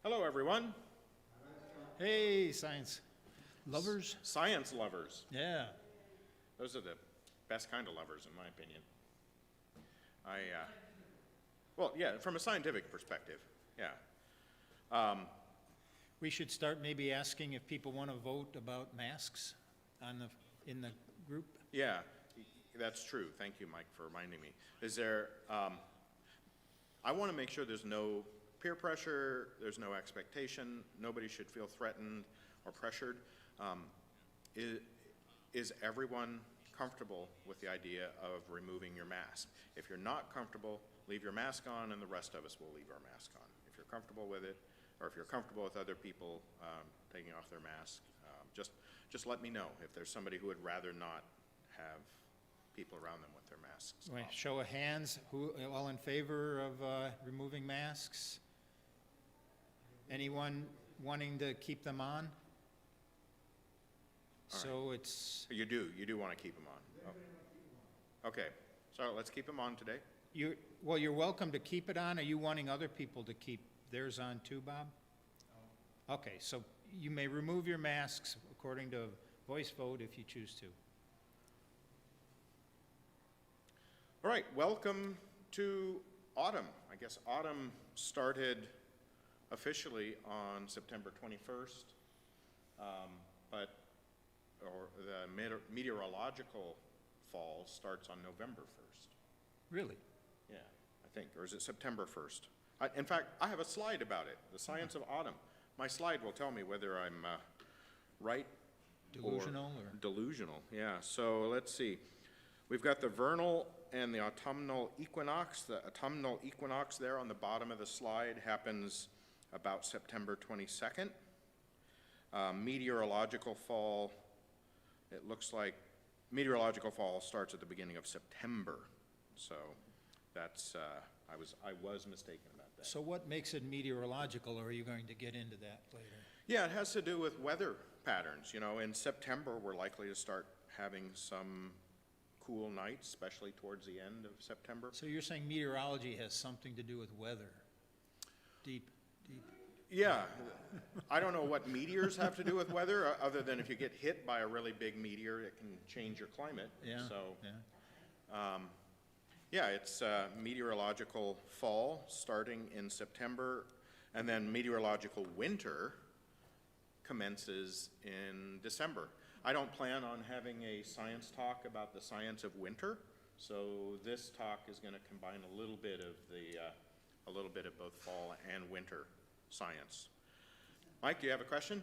Hello, everyone. Hey, science lovers. Science lovers. Yeah. Those are the best kind of lovers, in my opinion. Well, yeah, from a scientific perspective, yeah. We should start maybe asking if people want to vote about masks in the group. Yeah, that's true. Thank you, Mike, for reminding me. Is there, I want to make sure there's no peer pressure, there's no expectation, nobody should feel threatened or pressured. Is everyone comfortable with the idea of removing your mask? If you're not comfortable, leave your mask on, and the rest of us will leave our mask on. If you're comfortable with it, or if you're comfortable with other people taking off their mask, just let me know if there's somebody who would rather not have people around them with their masks Wait, off. show of hands, who all in favor of removing masks? Anyone wanting to keep them on? So it's You do want to keep them on. Oh. Okay, so let's keep them on today. well, you're welcome to keep it on. Are you wanting other people to keep theirs on too, Bob? Okay, so you may remove your masks according to voice vote if you choose to. All right, welcome to autumn. I guess autumn started officially on September 21st, or the meteorological fall starts on November 1st. Really? Yeah, I think, or is it September 1st? In fact, I have a slide about it, the science of autumn. My slide will tell me whether I'm right Delusional or delusional, yeah. So let's see. We've got the vernal and the autumnal equinox. The autumnal equinox there on the bottom of the slide happens about September 22nd. Meteorological fall, it looks like meteorological fall starts at the beginning of September. So that's, I was mistaken about that. So what makes it meteorological, or are you going to get into that later? Yeah, it has to do with weather patterns. You know, in September, we're likely to start having some cool nights, especially towards the end of September. So you're saying meteorology has something to do with weather? Deep. Yeah, I don't know what meteors have to do with weather, other than if you get hit by a really big meteor, it can change your climate. Yeah, So, yeah. yeah, it's meteorological fall starting in September, and then meteorological winter commences in December. I don't plan on having a science talk about the science of winter, so this talk is going to combine a little bit of both fall and winter science. Mike, do you have a question?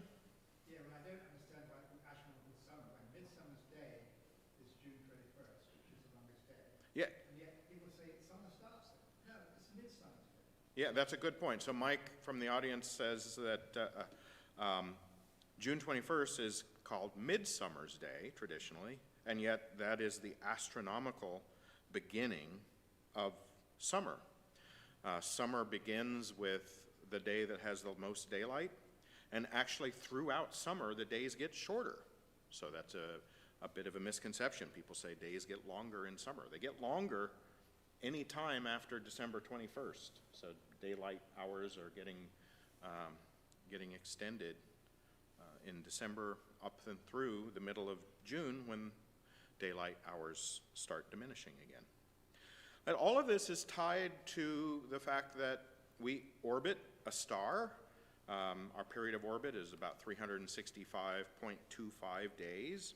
Yeah, well, I don't understand why National Midsummer, when Midsummer's Day is June 21st, which is the longest day. Yeah. And yet people say summer starts then. No, it's Midsummer's Day. Yeah, that's a good point. So Mike from the audience says that June 21st is called Midsummer's Day traditionally, and yet that is the astronomical beginning of summer. Summer begins with the day that has the most daylight, and actually throughout summer the days get shorter. So that's a bit of a misconception. People say days get longer in summer. They get longer any time after December 21st. So daylight hours are getting extended in December up and through the middle of June, when daylight hours start diminishing again. And all of this is tied to the fact that we orbit a star. Our period of orbit is about 365.25 days.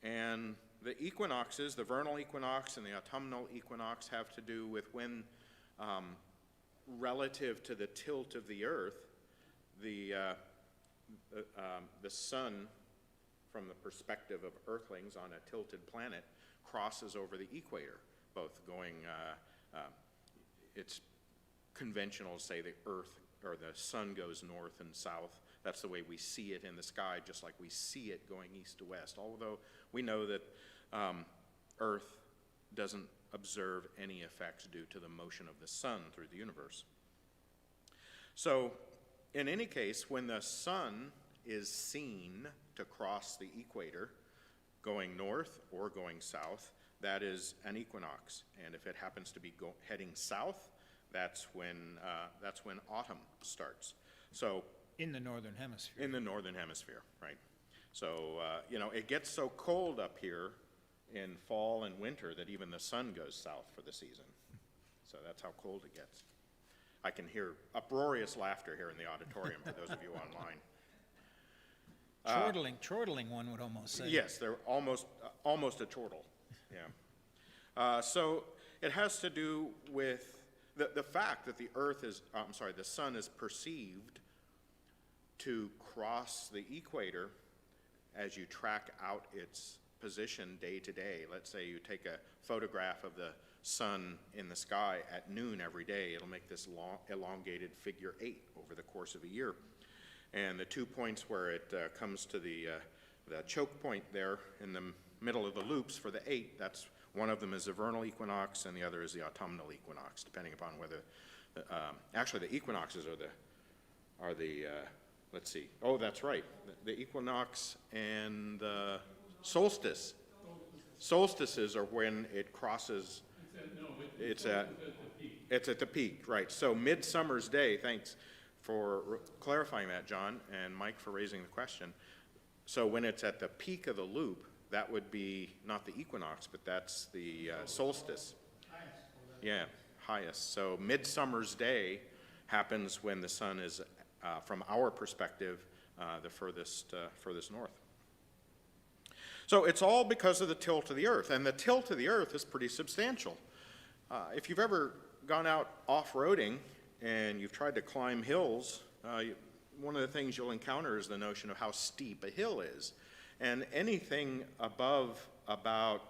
And the equinoxes, the vernal equinox and the autumnal equinox, have to do with when, relative to the tilt of the Earth, the sun, from the perspective of Earthlings on a tilted planet, crosses over the equator, both going, it's conventional to say the Earth or the sun goes north and south. That's the way we see it in the sky, just like we see it going east to west, although we know that Earth doesn't observe any effects due to the motion of the sun through the universe. So in any case, when the sun is seen to cross the equator, going north or going south, that is an equinox. And if it happens to be heading south, that's when autumn starts. So In the northern hemisphere. in the northern hemisphere, right? So, it gets so cold up here in fall and winter that even the sun goes south for the season. So that's how cold it gets. I can hear uproarious laughter here in the auditorium for those of you online. Chortling, one would almost say. Yes, they're almost a chortle, yeah. So it has to do with the fact that the sun is perceived to cross the equator as you track out its position day to day. Let's say you take a photograph of the sun in the sky at noon every day. It'll make this long, elongated figure 8 over the course of a year. And the 2 points where it comes to the choke point there in the middle of the loops for the 8, that's one of them is the vernal equinox and the other is the autumnal equinox, depending upon whether, actually the equinoxes are the let's see, oh, that's right, the equinox and the solstice. Solstices are when it crosses, it's at the peak, right. So Midsummer's Day, thanks for clarifying that, John, and Mike for raising the question. So when it's at the peak of the loop, that would be not the equinox, but that's the solstice. Yeah, highest. So Midsummer's Day happens when the sun is, from our perspective, the furthest north. So it's all because of the tilt of the Earth, and the tilt of the Earth is pretty substantial. If you've ever gone out off-roading and you've tried to climb hills, one of the things you'll encounter is the notion of how steep a hill is. And anything above about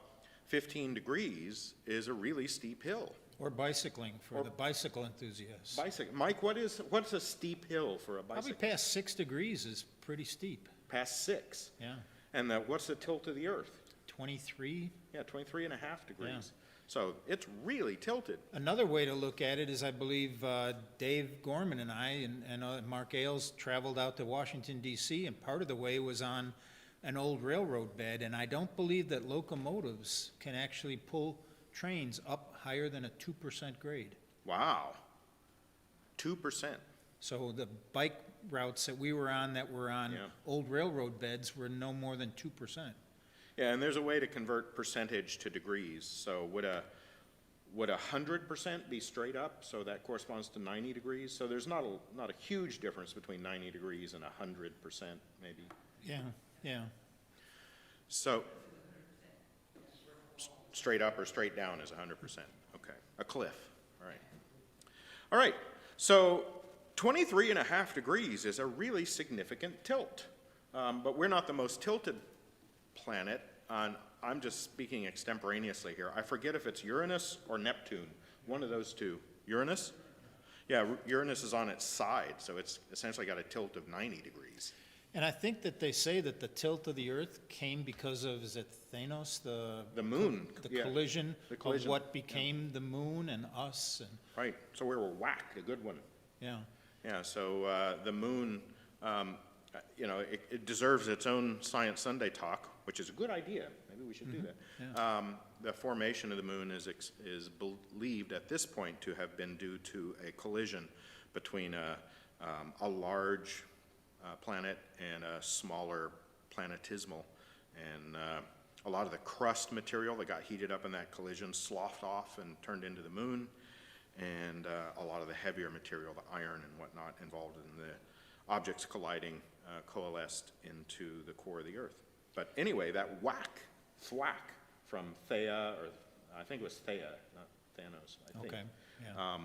15 degrees is a really steep hill. Or bicycling for the bicycle enthusiasts. Mike, what's a steep hill for a bicycle? Probably past 6 degrees is pretty steep. Past 6? Yeah. And what's the tilt of the Earth? 23. Yeah, 23 and a half degrees. Yeah. So it's really tilted. Another way to look at it is I believe Dave Gorman and I and Mark Ailes traveled out to Washington, D.C., and part of the way was on an old railroad bed, and I don't believe that locomotives can actually pull trains up higher than a 2% grade. Wow. 2%. So the bike routes that we were on old railroad beds were no more than 2%. Yeah, and there's a way to convert percentage to degrees. So would 100% be straight up? So that corresponds to 90 degrees. So there's not a huge difference between 90 degrees and 100%, maybe. Yeah. So straight up or straight down is 100%. Okay, a cliff. All right. So 23 and a half degrees is a really significant tilt, but we're not the most tilted planet. I'm just speaking extemporaneously here. I forget if it's Uranus or Neptune, one of those two. Uranus? Yeah, Uranus is on its side, so it's essentially got a tilt of 90 degrees. And I think that they say that the tilt of the Earth came because of, is it Thanos? The moon. The Yeah. collision The collision. of what became the moon and us. And Right, so we were whacked, a good one. yeah. Yeah, so the moon, it deserves its own Science Sunday talk, which is a good idea. Maybe we should do that. Yeah. The formation of the moon is believed at this point to have been due to a collision between a large planet and a smaller planetesimal. And a lot of the crust material that got heated up in that collision sloughed off and turned into the moon. And a lot of the heavier material, the iron and whatnot involved in the objects colliding coalesced into the core of the Earth. But anyway, that thwack from Thea, or I think it was Thea, not Thanos, I think, Okay. Yeah.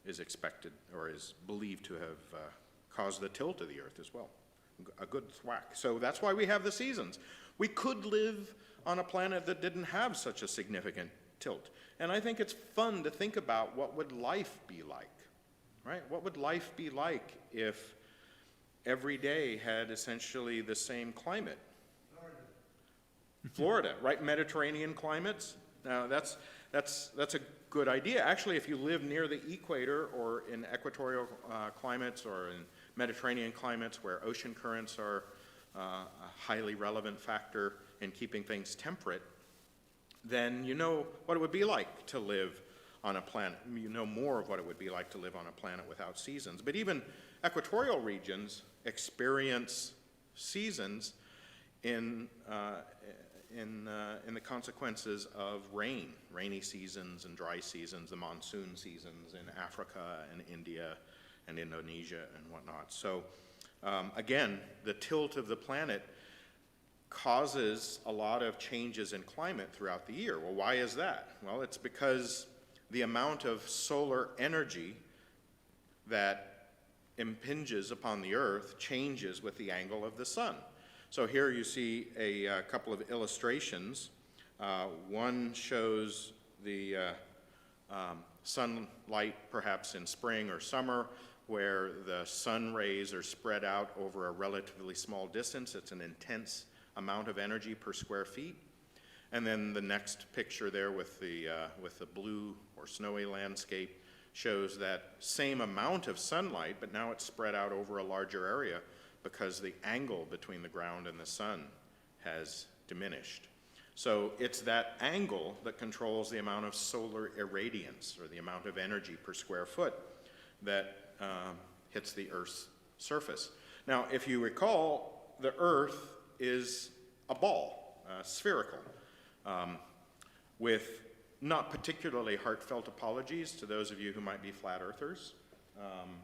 is expected or is believed to have caused the tilt of the Earth as well. A good thwack. So that's why we have the seasons. We could live on a planet that didn't have such a significant tilt. And I think it's fun to think about what would life be like, right? What would life be like if every day had essentially the same climate? Florida, right? Mediterranean climates. Now that's a good idea. Actually, if you live near the equator or in equatorial climates or in Mediterranean climates where ocean currents are a highly relevant factor in keeping things temperate, then you know what it would be like to live on a planet, you know more of what it would be like to live on a planet without seasons. But even equatorial regions experience seasons in the consequences of rain, rainy seasons and dry seasons, the monsoon seasons in Africa and India and Indonesia and whatnot. So again, the tilt of the planet causes a lot of changes in climate throughout the year. Well, why is that? Well, it's because the amount of solar energy that impinges upon the Earth changes with the angle of the sun. So here you see a couple of illustrations. One shows the sunlight perhaps in spring or summer, where the sun rays are spread out over a relatively small distance. It's an intense amount of energy per square feet. And then the next picture there with the blue or snowy landscape shows that same amount of sunlight, but now it's spread out over a larger area because the angle between the ground and the sun has diminished. So it's that angle that controls the amount of solar irradiance, or the amount of energy per square foot, that hits the Earth's surface. Now, if you recall, the Earth is a ball, spherical, with not particularly heartfelt apologies to those of you who might be flat earthers.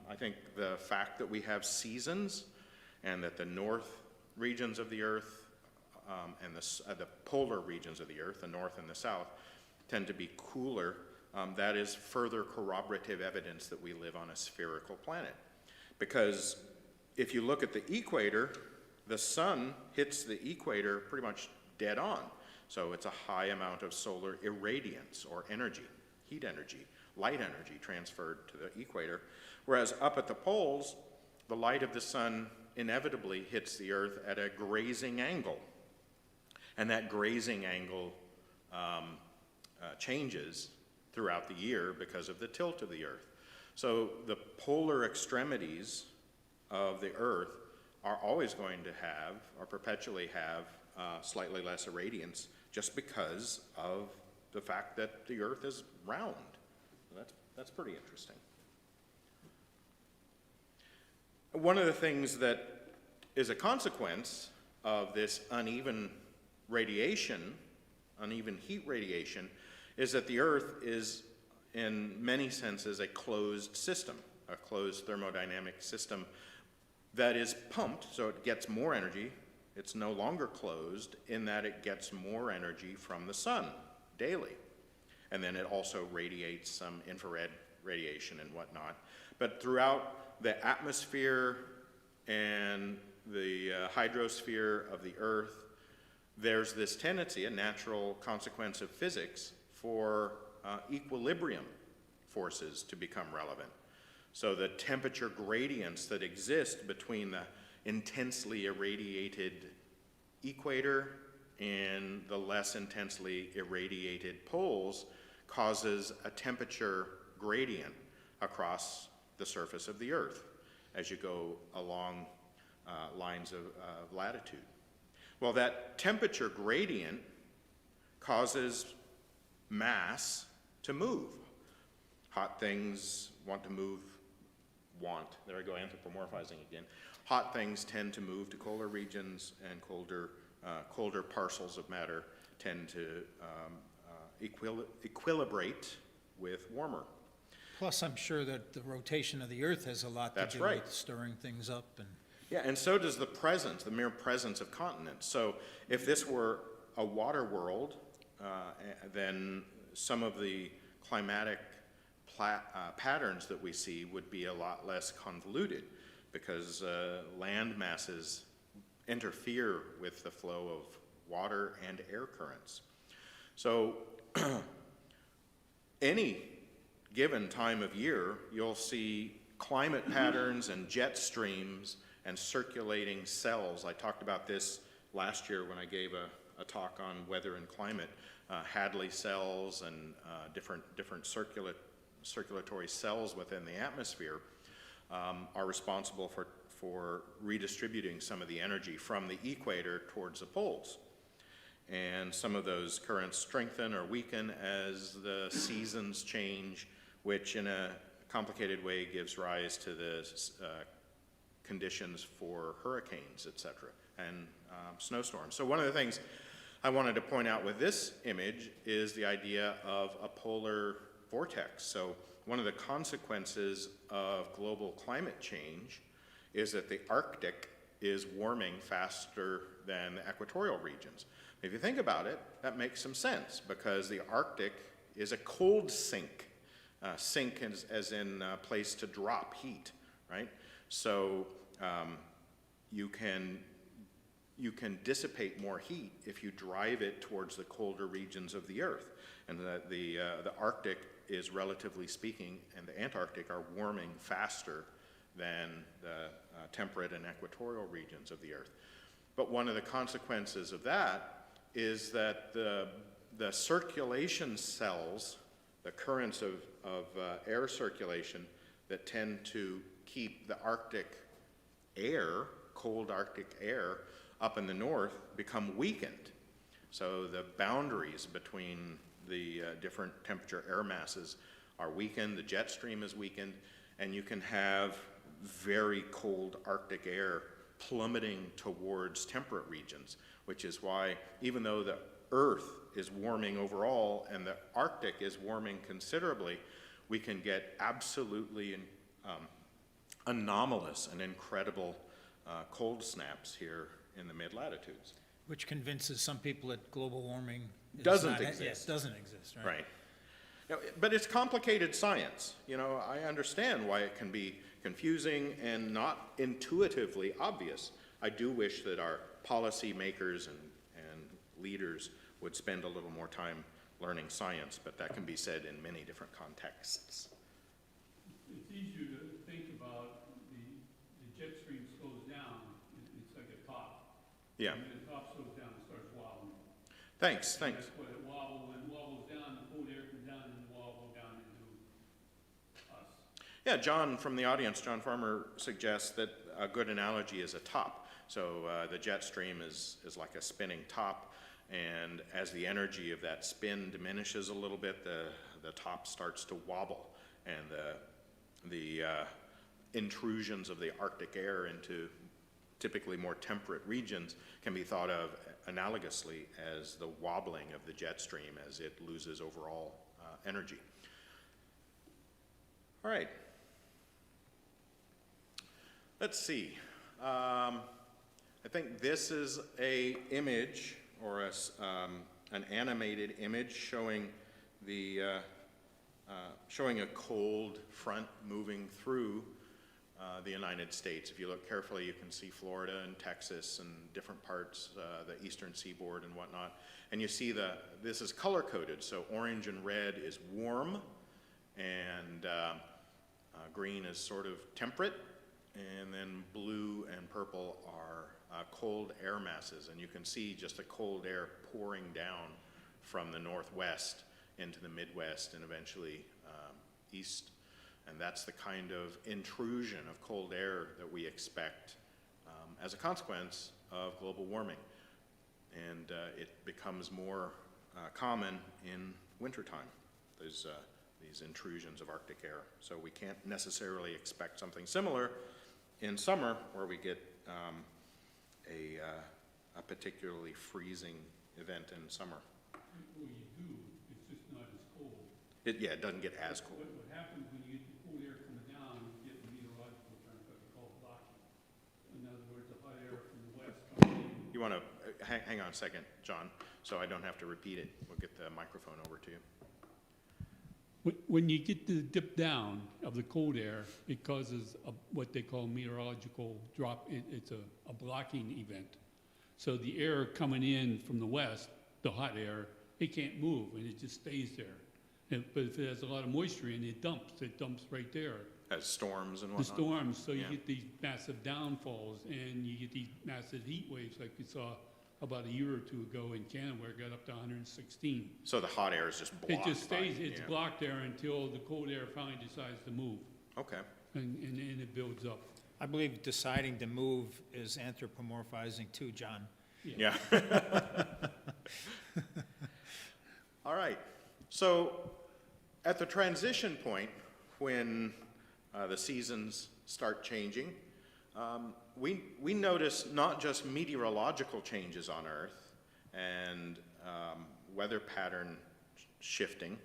I think the fact that we have seasons and that the north regions of the Earth and the polar regions of the Earth, the north and the south, tend to be cooler, that is further corroborative evidence that we live on a spherical planet. Because if you look at the equator, the sun hits the equator pretty much dead on. So it's a high amount of solar irradiance, or energy, heat energy, light energy transferred to the equator. Whereas up at the poles, the light of the sun inevitably hits the Earth at a grazing angle. And that grazing angle changes throughout the year because of the tilt of the Earth. So the polar extremities of the Earth are always going to have, or perpetually have, slightly less irradiance, just because of the fact that the Earth is round. That's pretty interesting. One of the things that is a consequence of this uneven radiation, uneven heat radiation, is that the Earth is, in many senses, a closed system, a closed thermodynamic system that is pumped, so it gets more energy. It's no longer closed in that it gets more energy from the sun daily. And then it also radiates some infrared radiation and whatnot. But throughout the atmosphere and the hydrosphere of the Earth, there's this tendency, a natural consequence of physics, for equilibrium forces to become relevant. So the temperature gradients that exist between the intensely irradiated equator and the less intensely irradiated poles causes a temperature gradient across the surface of the Earth as you go along lines of latitude. Well, that temperature gradient causes mass to move. Hot things want to move, there I go, anthropomorphizing again. Hot things tend to move to colder regions, and colder parcels of matter tend to equilibrate with warmer. Plus, I'm sure that the rotation of the Earth has a lot to That's do right. with stirring things up. And Yeah, and so does the presence, the mere presence of continents. So if this were a water world, then some of the climatic patterns that we see would be a lot less convoluted, because land masses interfere with the flow of water and air currents. So any given time of year, you'll see climate patterns and jet streams and circulating cells. I talked about this last year when I gave a talk on weather and climate. Hadley cells and different circulatory cells within the atmosphere are responsible for redistributing some of the energy from the equator towards the poles. and some of those currents strengthen or weaken as the seasons change, which in a complicated way gives rise to the conditions for hurricanes, et cetera, and snowstorms. So one of the things I wanted to point out with this image is the idea of a polar vortex. So one of the consequences of global climate change is that the Arctic is warming faster than the equatorial regions. If you think about it, that makes some sense because the Arctic is a cold sink. Sink as in a place to drop heat, right? So you can dissipate more heat if you drive it towards the colder regions of the Earth. And the Arctic is, relatively speaking, and the Antarctic are warming faster than the temperate and equatorial regions of the Earth. But one of the consequences of that is that the circulation cells, the currents of air circulation that tend to keep the Arctic air, cold Arctic air, up in the north become weakened. So the boundaries between the different temperature air masses are weakened, the jet stream is weakened, and you can have very cold Arctic air plummeting towards temperate regions, which is why even though the Earth is warming overall and the Arctic is warming considerably, we can get absolutely anomalous and incredible cold snaps here in the mid-latitudes. Which convinces some people that global warming Doesn't exist. Doesn't exist, right? Right. You know, but it's complicated science. You know, I understand why it can be confusing and not intuitively obvious. I do wish that our policymakers and leaders would spend a little more time learning science, but that can be said in many different contexts. It's easier to think about the jet stream slows down, it's like a top. Yeah. And when the top slows down, it starts wobbling. Thanks. And that's what it wobbles, when it wobbles down, the cold air comes down and it wobbles down into us. Yeah, John from the audience, John Farmer, suggests that a good analogy is a top. So the jet stream is like a spinning top, and as the energy of that spin diminishes a little bit, the top starts to wobble, and the intrusions of the Arctic air into typically more temperate regions can be thought of analogously as the wobbling of the jet stream as it loses overall energy. All right. Let's see. I think this is a image or an animated image showing showing a cold front moving through the United States. If you look carefully, you can see Florida and Texas and different parts, the eastern seaboard and whatnot. And you see this is color-coded, so orange and red is warm, and green is sort of temperate, and then blue and purple are cold air masses. And you can see just the cold air pouring down from the northwest into the Midwest and eventually east. And that's the kind of intrusion of cold air that we expect as a consequence of global warming. And it becomes more common in wintertime, these intrusions of Arctic air. So we can't necessarily expect something similar in summer where we get a particularly freezing event in summer. Well, you do, it's just not as cold. It doesn't get as cold. What happens when you get the cold air coming down, you get the meteorological term that we call blocking. In other words, the hot air from the west comes in. You want to hang on a second, John, so I don't have to repeat it. We'll get the microphone over to you. When you get the dip down of the cold air, it causes what they call meteorological drop. It's a blocking event. So the air coming in from the west, the hot air, it can't move and it just stays there. But if it has a lot of moisture in it, it dumps right there. As storms and The whatnot. storms, so you Yeah. get these massive downfalls and you get these massive heat waves like we saw about a year or two ago in Canada where it got up to 116. So the hot air is just It blocked. just stays, it's yeah. blocked there until the cold air finally decides to move, Okay. and it builds up. I believe deciding to move is anthropomorphizing too, John. Yeah. All right. So at the transition point, when the seasons start changing, we notice not just meteorological changes on Earth and weather pattern shifting,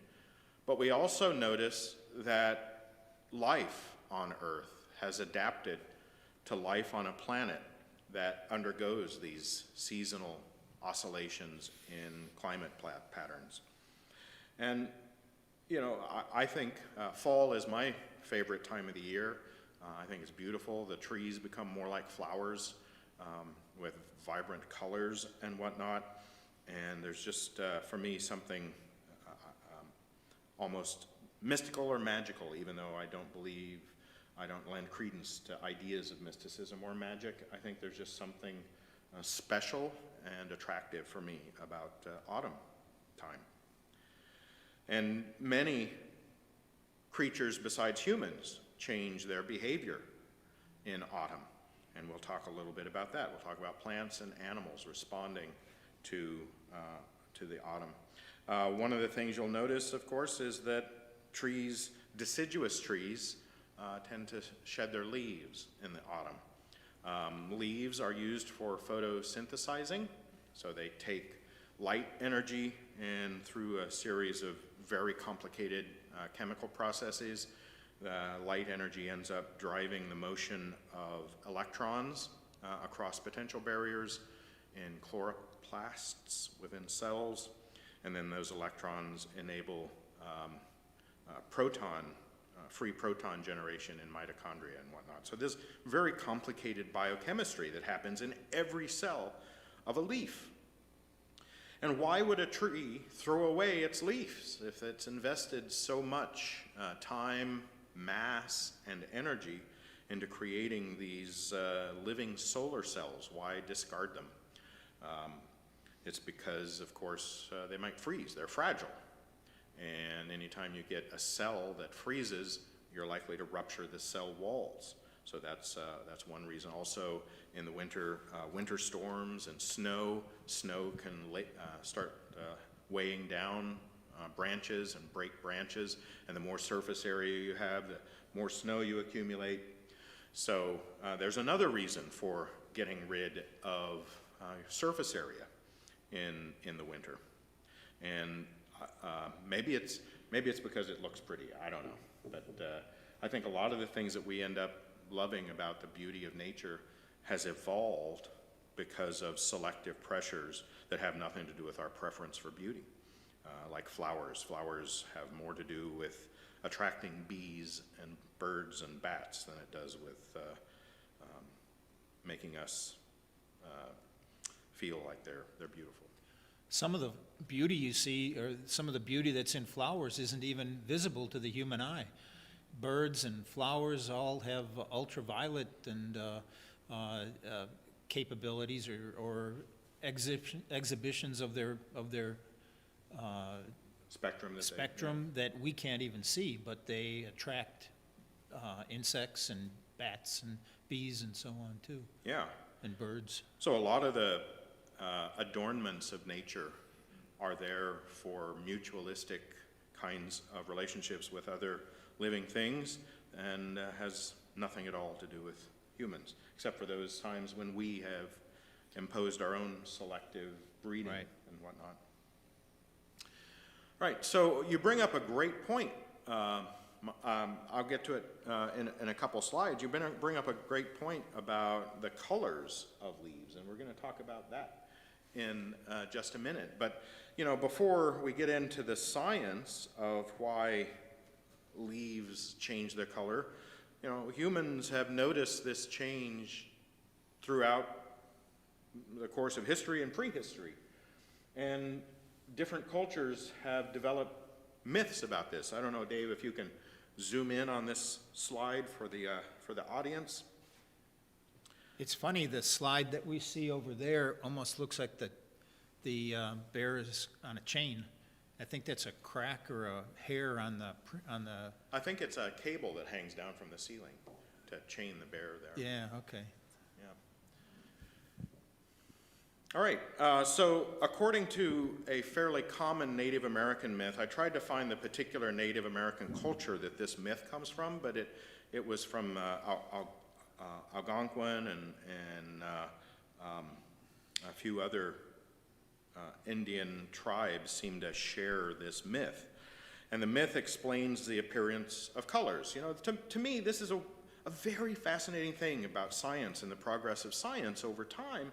but we also notice that life on Earth has adapted to life on a planet that undergoes these seasonal oscillations in climate patterns. And, you know, I think fall is my favorite time of the year. I think it's beautiful. The trees become more like flowers with vibrant colors and whatnot. And there's just, for me, something almost mystical or magical, even though I don't lend credence to ideas of mysticism or magic. I think there's just something special and attractive for me about autumn time. And many creatures besides humans change their behavior in autumn. And we'll talk a little bit about that. We'll talk about plants and animals responding to the autumn. One of the things you'll notice, of course, is that trees, deciduous trees, tend to shed their leaves in the autumn. Leaves are used for photosynthesizing, so they take light energy and through a series of very complicated chemical processes, light energy ends up driving the motion of electrons across potential barriers in chloroplasts within cells, and then those electrons enable free proton generation in mitochondria and whatnot. So there's very complicated biochemistry that happens in every cell of a leaf. And why would a tree throw away its leaves if it's invested so much time, mass, and energy into creating these living solar cells? Why discard them? It's because, of course, they might freeze. They're fragile. And anytime you get a cell that freezes, you're likely to rupture the cell walls. So that's one reason. Also, in the winter, winter storms and snow can start weighing down branches and break branches. And the more surface area you have, the more snow you accumulate. So there's another reason for getting rid of surface area in the winter. And maybe it's because it looks pretty. I don't know. But I think a lot of the things that we end up loving about the beauty of nature has evolved because of selective pressures that have nothing to do with our preference for beauty. Like flowers. Flowers have more to do with attracting bees and birds and bats than it does with making us feel like they're beautiful. Some of the beauty you see, or some of the beauty that's in flowers, isn't even visible to the human eye. Birds and flowers all have ultraviolet and capabilities or exhibitions of their spectrum that we can't even see, but they attract insects and bats and bees and so on too. Yeah. And birds. So a lot of the adornments of nature are there for mutualistic kinds of relationships with other living things, and has nothing at all to do with humans, except for those times when we have imposed our own selective breeding and whatnot. Right, so you bring up a great point. I'll get to it in a couple slides. You bring up a great point about the colors of leaves, and we're going to talk about that in just a minute. But, you know, before we get into the science of why leaves change their color, you know, humans have noticed this change throughout the course of history and prehistory. And different cultures have developed myths about this. I don't know, Dave, if you can zoom in on this slide for the audience. It's funny, the slide that we see over there almost looks like the bear is on a chain. I think that's a crack or a hair on the. I think it's a cable that hangs down from the ceiling to chain the bear there. Yeah. Okay. Yeah. All right, so according to a fairly common Native American myth, I tried to find the particular Native American culture that this myth comes from, but it was from Algonquin and a few other Indian tribes seem to share this myth. And the myth explains the appearance of colors. You know, to me, this is a very fascinating thing about science and the progress of science over time,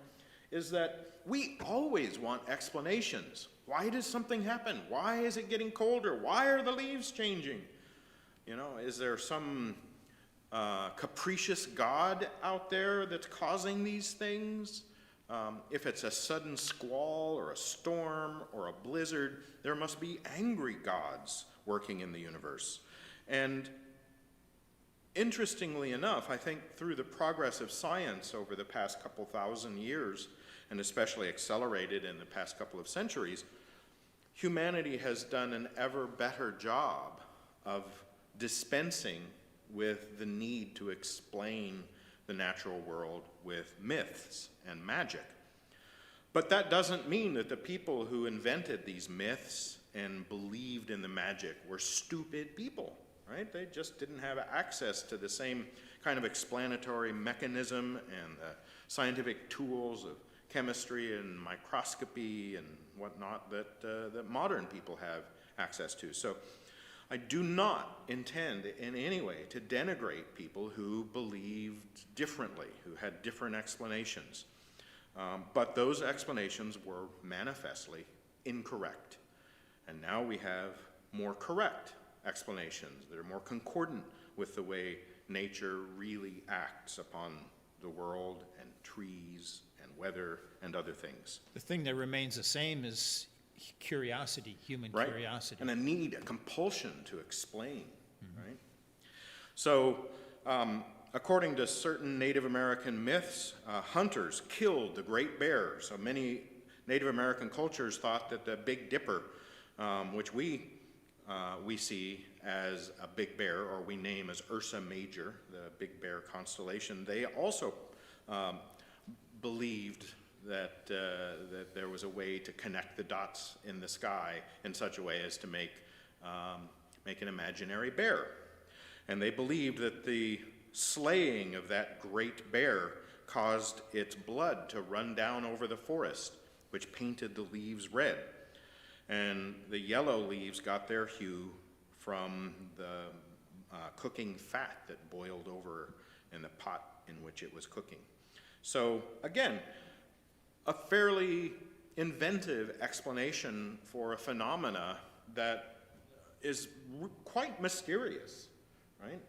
is that we always want explanations. Why does something happen? Why is it getting colder? Why are the leaves changing? You know, is there some capricious God out there that's causing these things? If it's a sudden squall or a storm or a blizzard, there must be angry gods working in the universe. And interestingly enough, I think through the progress of science over the past couple thousand years, and especially accelerated in the past couple of centuries, humanity has done an ever better job of dispensing with the need to explain the natural world with myths and magic. But that doesn't mean that the people who invented these myths and believed in the magic were stupid people, right? They just didn't have access to the same kind of explanatory mechanism and scientific tools of chemistry and microscopy and whatnot that modern people have access to. So I do not intend in any way to denigrate people who believed differently, who had different explanations. But those explanations were manifestly incorrect. And now we have more correct explanations that are more concordant with the way nature really acts upon the world and trees and weather and other things. The thing that remains the same is curiosity, human Right? curiosity. And a need, a compulsion to explain, right? So, according to certain Native American myths, hunters killed the great bear. So many Native American cultures thought that the Big Dipper, which we see as a big bear, or we name as Ursa Major, the Big Bear constellation, they also believed that there was a way to connect the dots in the sky in such a way as to make an imaginary bear. And they believed that the slaying of that great bear caused its blood to run down over the forest, which painted the leaves red. And the yellow leaves got their hue from the cooking fat that boiled over in the pot in which it was cooking. So again, a fairly inventive explanation for a phenomena that is quite mysterious, right?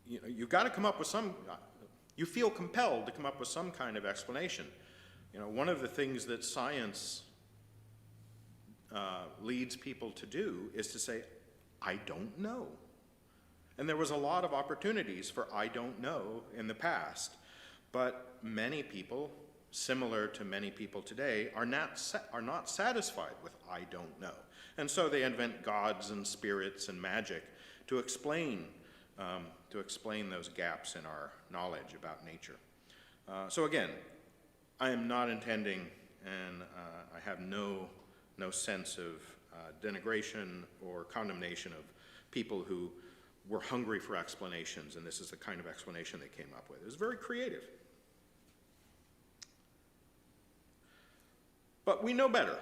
You've got to come up with some, you feel compelled to come up with some kind of explanation. You know, one of the things that science leads people to do is to say, I don't know. And there was a lot of opportunities for I don't know in the past, but many people, similar to many people today, are not satisfied with I don't know. And so they invent gods and spirits and magic to explain those gaps in our knowledge about nature. So again, I am not intending, and I have no sense of denigration or condemnation of people who were hungry for explanations, and this is the kind of explanation they came up with. It was very creative. But we know better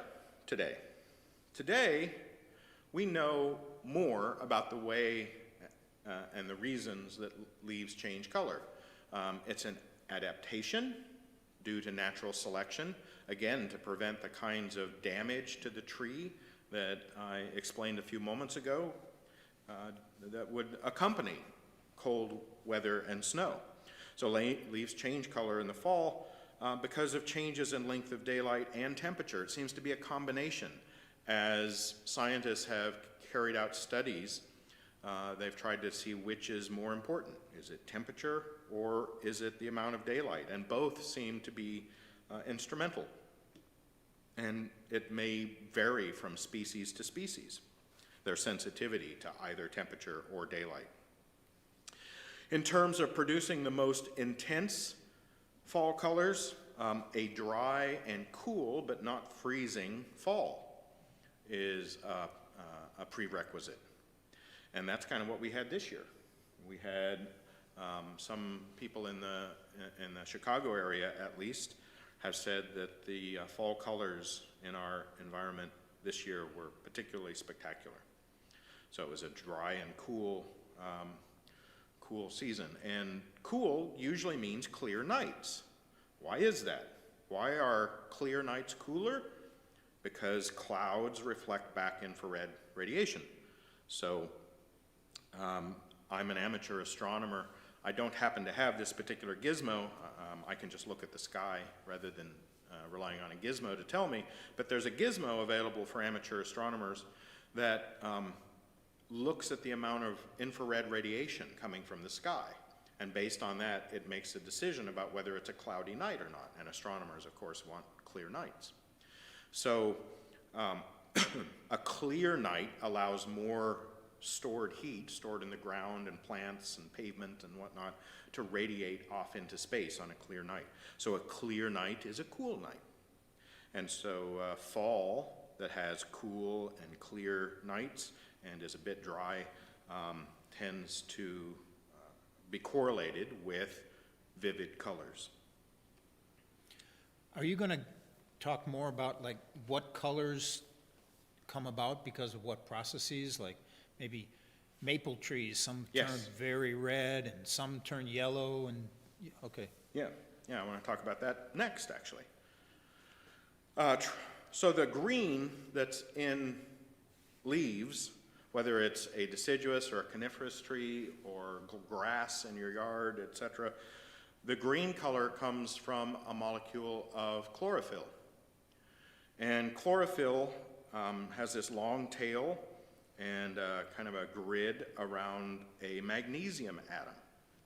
today. Today, we know more about the way and the reasons that leaves change color. It's an adaptation due to natural selection, again, to prevent the kinds of damage to the tree that I explained a few moments ago that would accompany cold weather and snow. So leaves change color in the fall because of changes in length of daylight and temperature. It seems to be a combination. As scientists have carried out studies, they've tried to see which is more important. Is it temperature or is it the amount of daylight? And both seem to be instrumental. And it may vary from species to species, their sensitivity to either temperature or daylight. In terms of producing the most intense fall colors, a dry and cool but not freezing fall is a prerequisite. And that's kind of what we had this year. We had some people in the Chicago area, at least, have said that the fall colors in our environment this year were particularly spectacular. So it was a dry and cool season. And cool usually means clear nights. Why is that? Why are clear nights cooler? Because clouds reflect back infrared radiation. So I'm an amateur astronomer. I don't happen to have this particular gizmo. I can just look at the sky rather than relying on a gizmo to tell me. But there's a gizmo available for amateur astronomers that looks at the amount of infrared radiation coming from the sky. And based on that, it makes a decision about whether it's a cloudy night or not. And astronomers, of course, want clear nights. So a clear night allows more stored heat, stored in the ground and plants and pavement and whatnot, to radiate off into space on a clear night. So a clear night is a cool night. And so fall that has cool and clear nights and is a bit dry tends to be correlated with vivid colors. Are you going to talk more about like what colors come about because of what processes? Like maybe maple trees, some Yes. turn very red and some turn yellow and, okay. Yeah, I want to talk about that next, actually. So the green that's in leaves, whether it's a deciduous or a coniferous tree or grass in your yard, etc., the green color comes from a molecule of chlorophyll. And chlorophyll has this long tail and kind of a grid around a magnesium atom.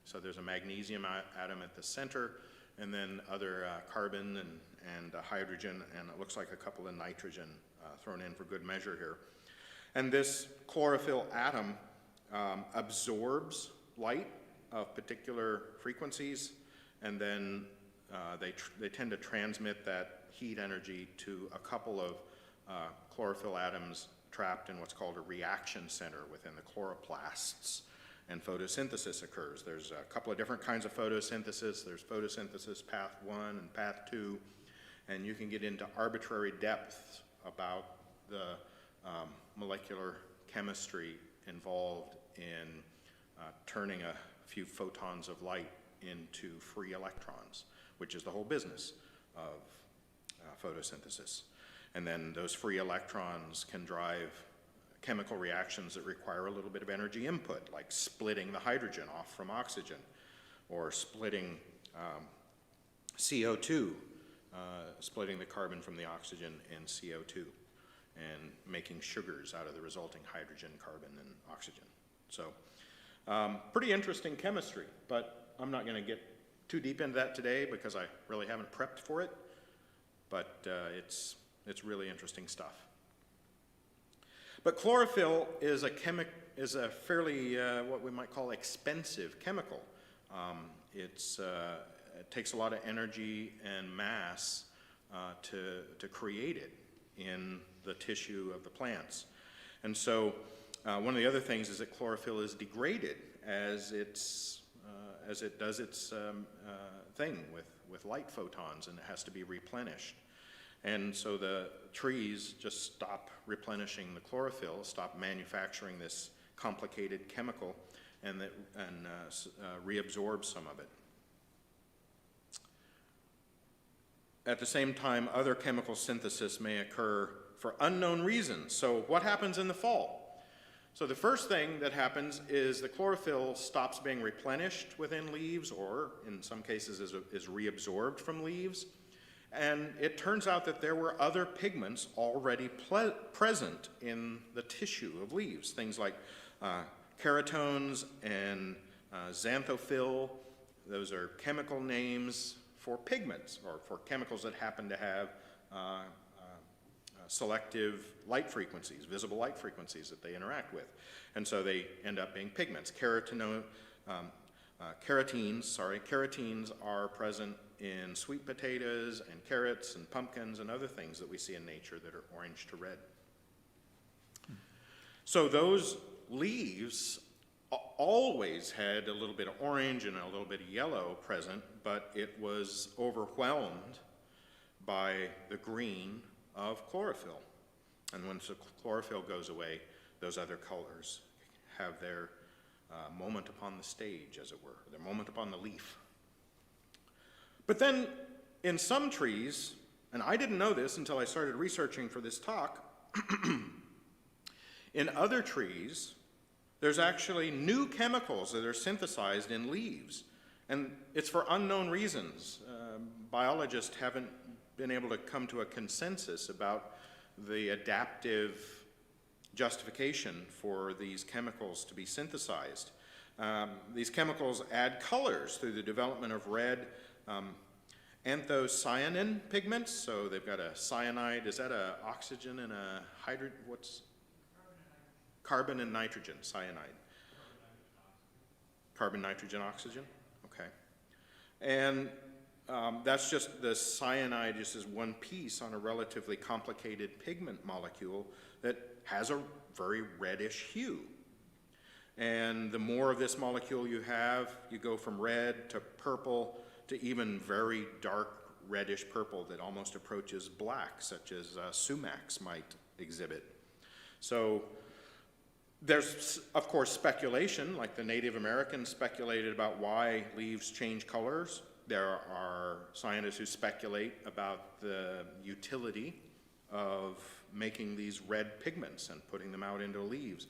So there's a magnesium atom at the center, and then other carbon and hydrogen, and it looks like a couple of nitrogen thrown in for good measure here. And this chlorophyll atom absorbs light of particular frequencies, and then they tend to transmit that heat energy to a couple of chlorophyll atoms trapped in what's called a reaction center within the chloroplasts, and photosynthesis occurs. There's a couple of different kinds of photosynthesis. There's photosynthesis path 1 and path 2, and you can get into arbitrary depths about the molecular chemistry involved in turning a few photons of light into free electrons, which is the whole business of photosynthesis. And then those free electrons can drive chemical reactions that require a little bit of energy input, like splitting the hydrogen off from oxygen, or splitting CO2, splitting the carbon from the oxygen in CO2, and making sugars out of the resulting hydrogen, carbon, and oxygen. So pretty interesting chemistry, but I'm not going to get too deep into that today because I really haven't prepped for it, but it's really interesting stuff. But chlorophyll is a fairly what we might call expensive chemical. It takes a lot of energy and mass to create it in the tissue of the plants. And so one of the other things is that chlorophyll is degraded as it does its thing with light photons, and it has to be replenished. And so the trees just stop replenishing the chlorophyll, stop manufacturing this complicated chemical, and reabsorb some of it. At the same time, other chemical synthesis may occur for unknown reasons. So what happens in the fall? So the first thing that happens is the chlorophyll stops being replenished within leaves, or in some cases is reabsorbed from leaves. And it turns out that there were other pigments already present in the tissue of leaves, things like keratones and xanthophyll. Those are chemical names for pigments, or for chemicals that happen to have selective light frequencies, visible light frequencies that they interact with. And so they end up being pigments. Carotenes are present in sweet potatoes and carrots and pumpkins and other things that we see in nature that are orange to red. So those leaves always had a little bit of orange and a little bit of yellow present, but it was overwhelmed by the green of chlorophyll. And once the chlorophyll goes away, those other colors have their moment upon the stage, as it were, their moment upon the leaf. But then in some trees, and I didn't know this until I started researching for this talk, in other trees, there's actually new chemicals that are synthesized in leaves. And it's for unknown reasons. Biologists haven't been able to come to a consensus about the adaptive justification for these chemicals to be synthesized. These chemicals add colors through the development of red anthocyanin pigments. So they've got a cyanide. Is that an oxygen and a hydrogen? What's carbon and nitrogen? Cyanide. Carbon, nitrogen, oxygen. Okay. And that's just the cyanide. Just is one piece on a relatively complicated pigment molecule that has a very reddish hue. And the more of this molecule you have, you go from red to purple to even very dark reddish purple that almost approaches black, such as sumacs might exhibit. So there's, of course, speculation, like the Native Americans speculated about why leaves change colors. There are scientists who speculate about the utility of making these red pigments and putting them out into leaves.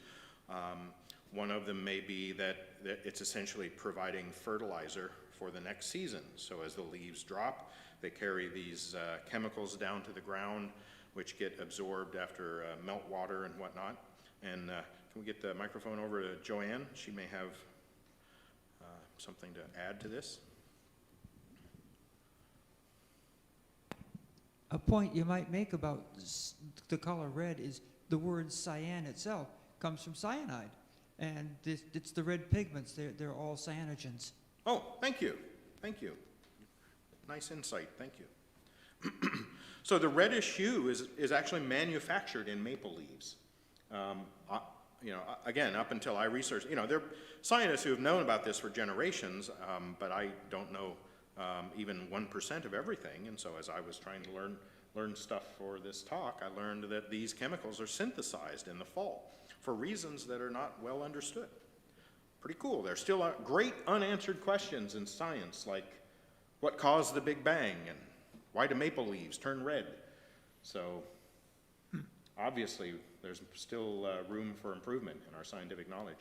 One of them may be that it's essentially providing fertilizer for the next season. So as the leaves drop, they carry these chemicals down to the ground, which get absorbed after meltwater and whatnot. And can we get the microphone over to Joanne? She may have something to add to this. A point you might make about the color red is the word cyan itself comes from cyanide. And it's the red pigments, they're all cyanogens. Oh, thank you. Thank you. Nice insight. Thank you. So the reddish hue is actually manufactured in maple leaves. Again, up until I researched, there are scientists who have known about this for generations, but I don't know even 1% of everything. And so as I was trying to learn stuff for this talk, I learned that these chemicals are synthesized in the fall for reasons that are not well understood. Pretty cool. There's still great unanswered questions in science, like what caused the Big Bang and why do maple leaves turn red? So obviously there's still room for improvement in our scientific knowledge.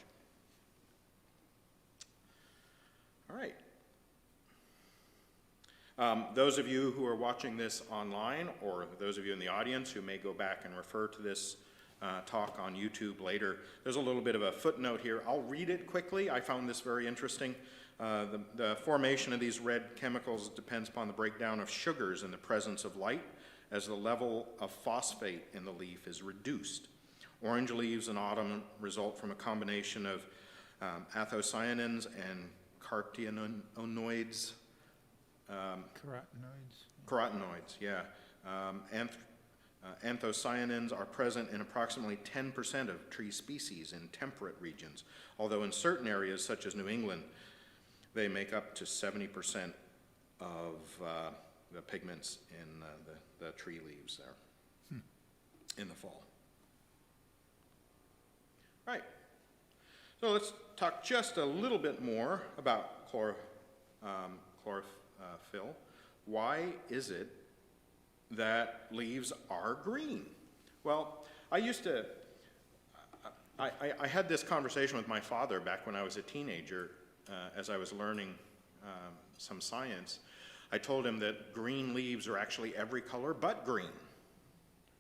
All right. Those of you who are watching this online, or those of you in the audience who may go back and refer to this talk on YouTube later, there's a little bit of a footnote here. I'll read it quickly. I found this very interesting. The formation of these red chemicals depends upon the breakdown of sugars in the presence of light as the level of phosphate in the leaf is reduced. Orange leaves in autumn result from a combination of anthocyanins and carotenoids. Carotenoids, yeah. Anthocyanins are present in approximately 10% of tree species in temperate regions, although in certain areas, such as New England, they make up to 70% of the pigments in the tree leaves there in the fall. Right. So let's talk just a little bit more about chlorophyll. Why is it that leaves are green? Well, I had this conversation with my father back when I was a teenager as I was learning some science. I told him that green leaves are actually every color but green,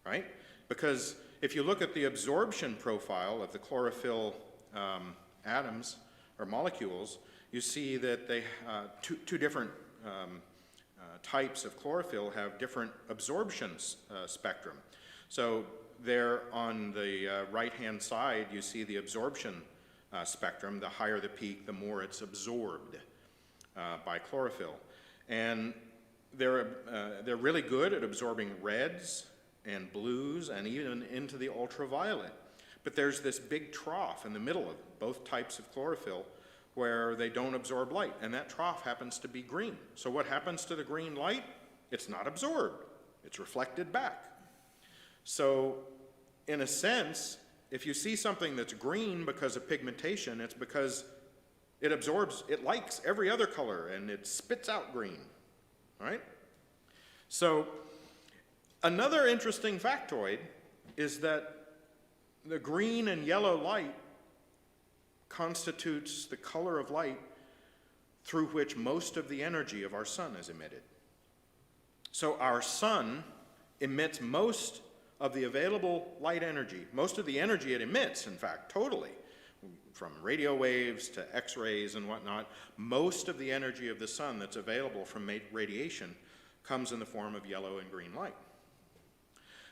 right? Because if you look at the absorption profile of the chlorophyll atoms or molecules, you see that they two different types of chlorophyll have different absorption spectrum. So there on the right-hand side, you see the absorption spectrum. The higher the peak, the more it's absorbed by chlorophyll. And they're really good at absorbing reds and blues and even into the ultraviolet. But there's this big trough in the middle of both types of chlorophyll where they don't absorb light, and that trough happens to be green. So what happens to the green light? It's not absorbed. It's reflected back. So in a sense, if you see something that's green because of pigmentation, it's because it absorbs, it likes every other color, and it spits out green, all right? So another interesting factoid is that the green and yellow light constitutes the color of light through which most of the energy of our sun is emitted. So our sun emits most of the available light energy, most of the energy it emits, in fact, totally, from radio waves to X-rays and whatnot. Most of the energy of the sun that's available from radiation comes in the form of yellow and green light.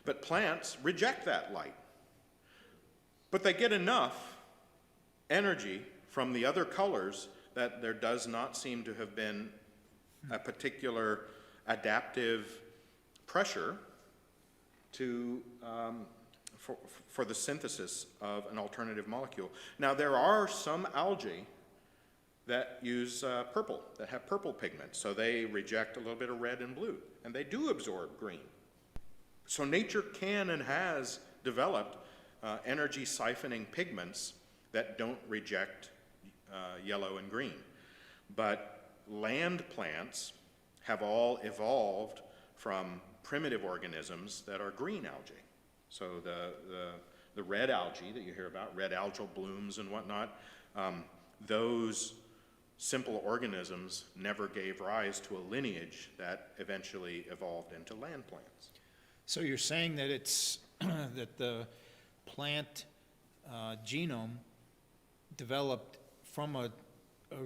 But plants reject that light. But they get enough energy from the other colors that there does not seem to have been a particular adaptive pressure to, for the synthesis of an alternative molecule. Now, there are some algae that use purple, that have purple pigment, so they reject a little bit of red and blue, and they do absorb green. So nature can and has developed energy siphoning pigments that don't reject yellow and green. But land plants have all evolved from primitive organisms that are green algae. So the red algae that you hear about, red algal blooms and whatnot, those simple organisms never gave rise to a lineage that eventually evolved into land plants. So you're saying that it's, that the plant genome developed from a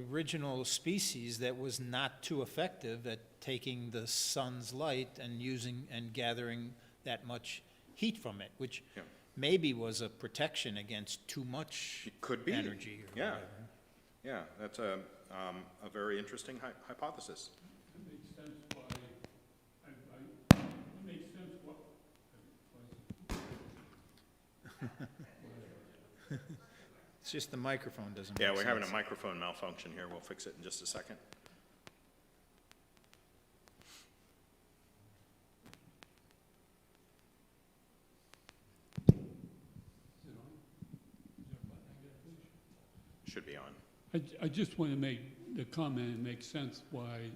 original species that was not too effective at taking the sun's light and using and gathering that much heat from it, which Yeah. maybe was a protection against too much It could be. energy or Yeah. whatever. Yeah, that's a very interesting hypothesis. It makes sense why, it makes sense what, It's just the microphone doesn't Yeah, make we're having a sense. microphone malfunction here. We'll fix it in just a second. is it on? Is there a button I gotta push? Should be on. I just want to make the comment, it makes sense why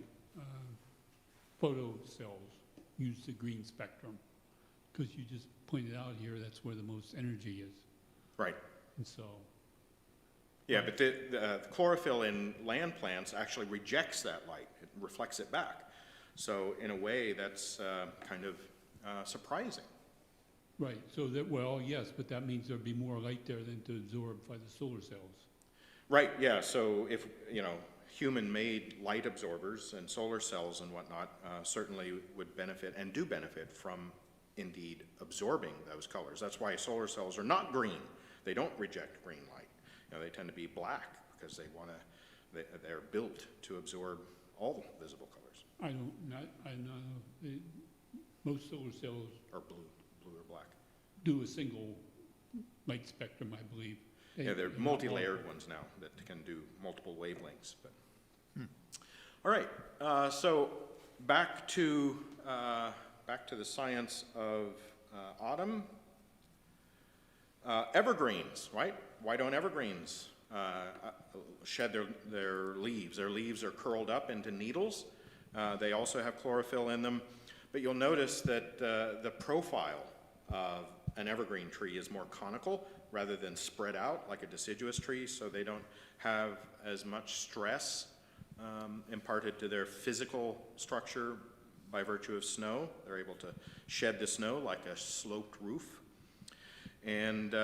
photo cells use the green spectrum, because you just pointed out here that's where the most energy is, Right. and so, Yeah, but the chlorophyll in land plants actually rejects that light. It reflects it back. So in a way, that's kind of surprising. right, so that, well, yes, but that means there'd be more light there than to absorb by the solar cells. Right, yeah, so if, human-made light absorbers and solar cells and whatnot certainly would benefit and do benefit from indeed absorbing those colors. That's why solar cells are not green. They don't reject green light. They tend to be black because they're built to absorb all the visible colors, I know, most solar cells or blue or black. do a single light spectrum, I believe. Yeah, they're Not all. multi-layered ones now that can do multiple wavelengths. But all right, so back to the science of autumn. Evergreens, right? Why don't evergreens shed their leaves? Their leaves are curled up into needles. They also have chlorophyll in them. But you'll notice that the profile of an evergreen tree is more conical rather than spread out like a deciduous tree, so they don't have as much stress imparted to their physical structure by virtue of snow. They're able to shed the snow like a sloped roof. And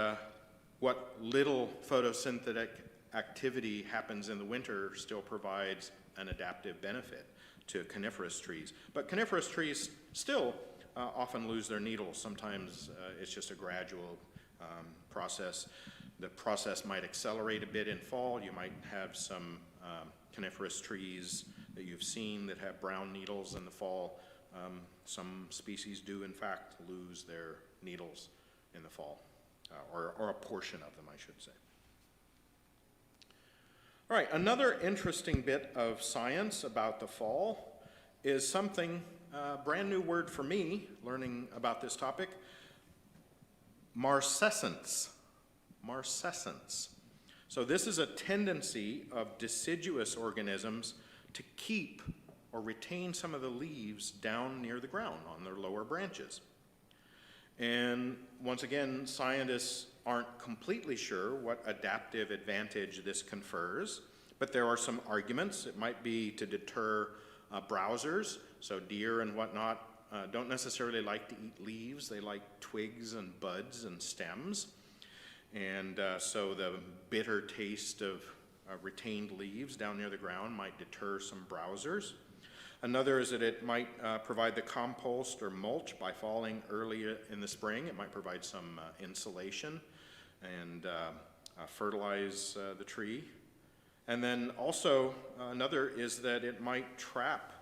what little photosynthetic activity happens in the winter still provides an adaptive benefit to coniferous trees. But coniferous trees still often lose their needles. Sometimes it's just a gradual process. The process might accelerate a bit in fall. You might have some coniferous trees that you've seen that have brown needles in the fall. Some species do, in fact, lose their needles in the fall, or a portion of them, I should say. All right, another interesting bit of science about the fall is something, brand new word for me, learning about this topic, marcescence. Marcescence. So this is a tendency of deciduous organisms to keep or retain some of the leaves down near the ground on their lower branches. And once again, scientists aren't completely sure what adaptive advantage this confers, but there are some arguments. It might be to deter browsers, so deer and whatnot don't necessarily like to eat leaves. They like twigs and buds and stems. And so the bitter taste of retained leaves down near the ground might deter some browsers. Another is that it might provide the compost or mulch by falling early in the spring. It might provide some insulation and fertilize the tree. And then also another is that it might trap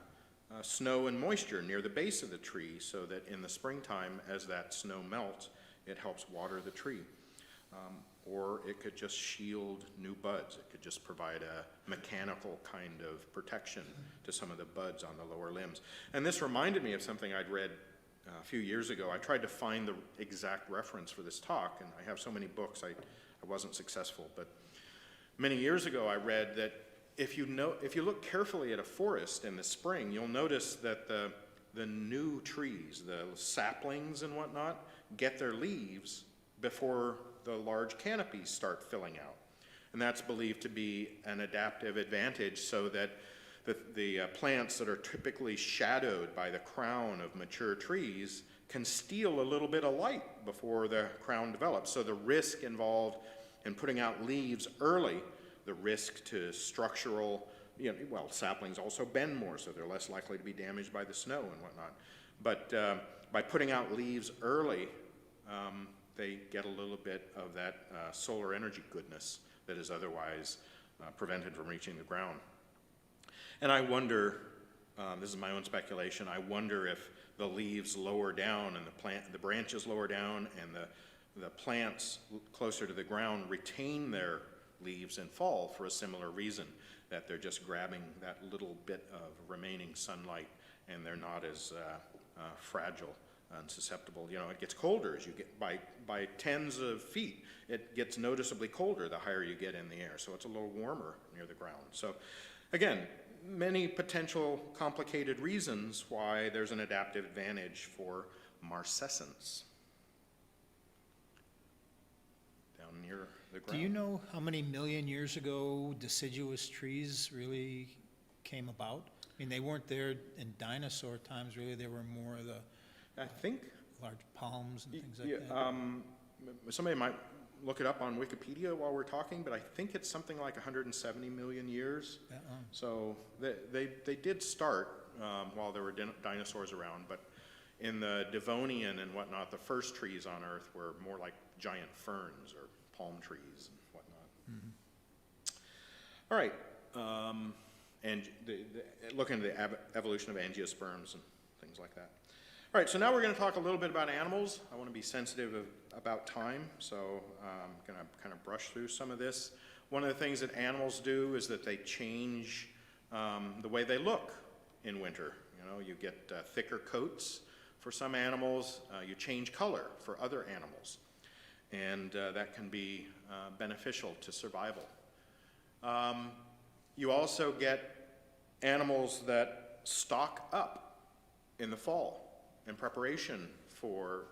snow and moisture near the base of the tree so that in the springtime, as that snow melts, it helps water the tree. Or it could just shield new buds. It could just provide a mechanical kind of protection to some of the buds on the lower limbs. And this reminded me of something I'd read a few years ago. I tried to find the exact reference for this talk, and I have so many books, I wasn't successful. But many years ago, I read that if you look carefully at a forest in the spring, you'll notice that the new trees, the saplings and whatnot, get their leaves before the large canopies start filling out. And that's believed to be an adaptive advantage so that the plants that are typically shadowed by the crown of mature trees can steal a little bit of light before the crown develops. So the risk involved in putting out leaves early, the risk to structural, well, saplings also bend more, so they're less likely to be damaged by the snow and whatnot. But by putting out leaves early, they get a little bit of that solar energy goodness that is otherwise prevented from reaching the ground. And I wonder, this is my own speculation, I wonder if the leaves lower down and the branches lower down and the plants closer to the ground retain their leaves in fall for a similar reason, that they're just grabbing that little bit of remaining sunlight and they're not as fragile and susceptible. It gets colder as you get by tens of feet. It gets noticeably colder the higher you get in the air, so it's a little warmer near the ground. So again, many potential complicated reasons why there's an adaptive advantage for marcescence down near the ground. Do you know how many million years ago deciduous trees really came about? I mean, they weren't there in dinosaur times, really. They were more of the I think large palms and things like that. somebody might look it up on Wikipedia while we're talking, but I think it's something like 170 million years. So they did start while there were dinosaurs around, but in the Devonian and whatnot, the first trees on Earth were more like giant ferns or palm trees and whatnot. All right, and look into the evolution of angiosperms and things like that. All right, so now we're going to talk a little bit about animals. I want to be sensitive about time, so I'm going to kind of brush through some of this. One of the things that animals do is that they change the way they look in winter. You get thicker coats for some animals. You change color for other animals, and that can be beneficial to survival. You also get animals that stock up in the fall in preparation for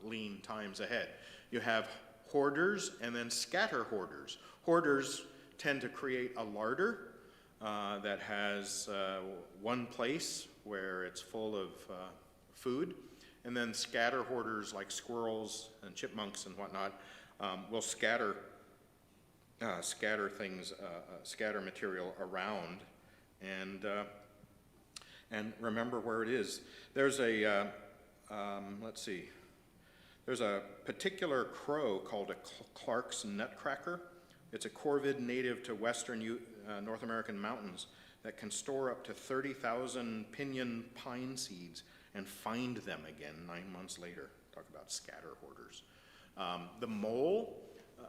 lean times ahead. You have hoarders and then scatter hoarders. Hoarders tend to create a larder that has one place where it's full of food, and then scatter hoarders like squirrels and chipmunks and whatnot will scatter things, scatter material around, and remember where it is. There's a, let's see, There's a particular crow called a Clark's nutcracker. It's a corvid native to western North American mountains that can store up to 30,000 pinyon pine seeds and find them again 9 months later. Talk about scatter hoarders. The mole,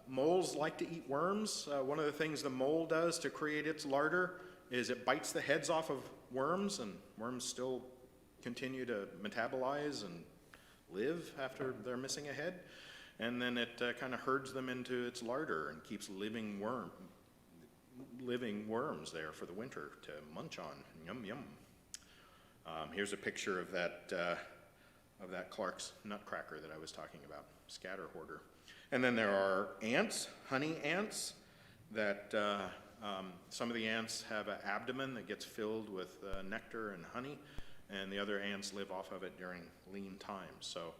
moles like to eat worms. One of the things the mole does to create its larder is it bites the heads off of worms, and worms still continue to metabolize and live after they're missing a head. And then it kind of herds them into its larder and keeps living worms there for the winter to munch on. Yum, yum. Here's a picture of that Clark's nutcracker that I was talking about, scatter hoarder. And then there are ants, honey ants, that some of the ants have an abdomen that gets filled with nectar and honey, and the other ants live off of it during lean times. So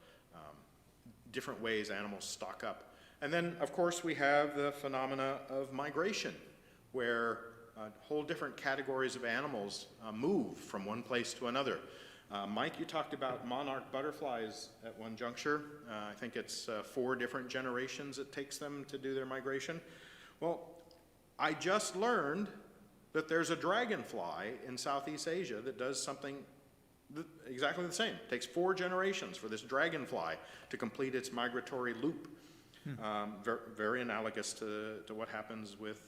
different ways animals stock up. And then, of course, we have the phenomena of migration, where whole different categories of animals move from one place to another. Mike, you talked about monarch butterflies at one juncture. I think it's 4 different generations it takes them to do their migration. Well, I just learned that there's a dragonfly in Southeast Asia that does something exactly the same. It takes 4 generations for this dragonfly to complete its migratory loop. Very analogous to what happens with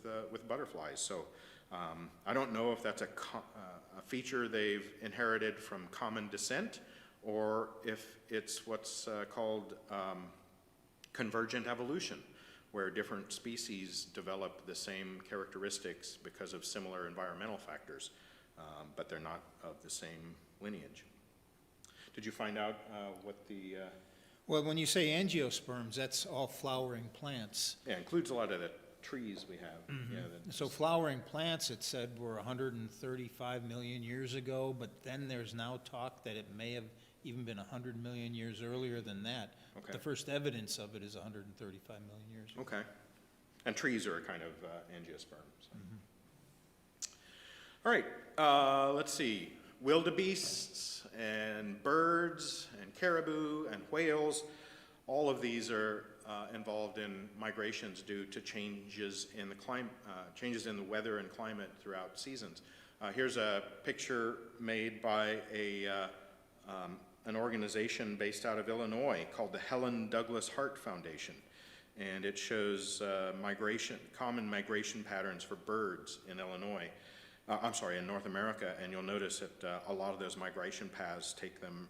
butterflies. So I don't know if that's a feature they've inherited from common descent, or if it's what's called convergent evolution, where different species develop the same characteristics because of similar environmental factors, but they're not of the same lineage. Did you find out what the... Well, when you say angiosperms, that's all flowering plants. Yeah, includes a lot of the trees we have. Mm-hmm. Yeah, So flowering plants, it said, were 135 million years ago, but then there's now talk that it may have even been 100 million years earlier than that. Okay. The first evidence of it is 135 million years ago. Okay. And trees are a kind of angiosperms. Mm-hmm. All right, let's see. Wildebeests and birds and caribou and whales, all of these are involved in migrations due to changes in the changes in the weather and climate throughout seasons. Here's a picture made by an organization based out of Illinois called the Helen Douglas Hart Foundation, and it shows common migration patterns for birds in Illinois. In North America, and you'll notice that a lot of those migration paths take them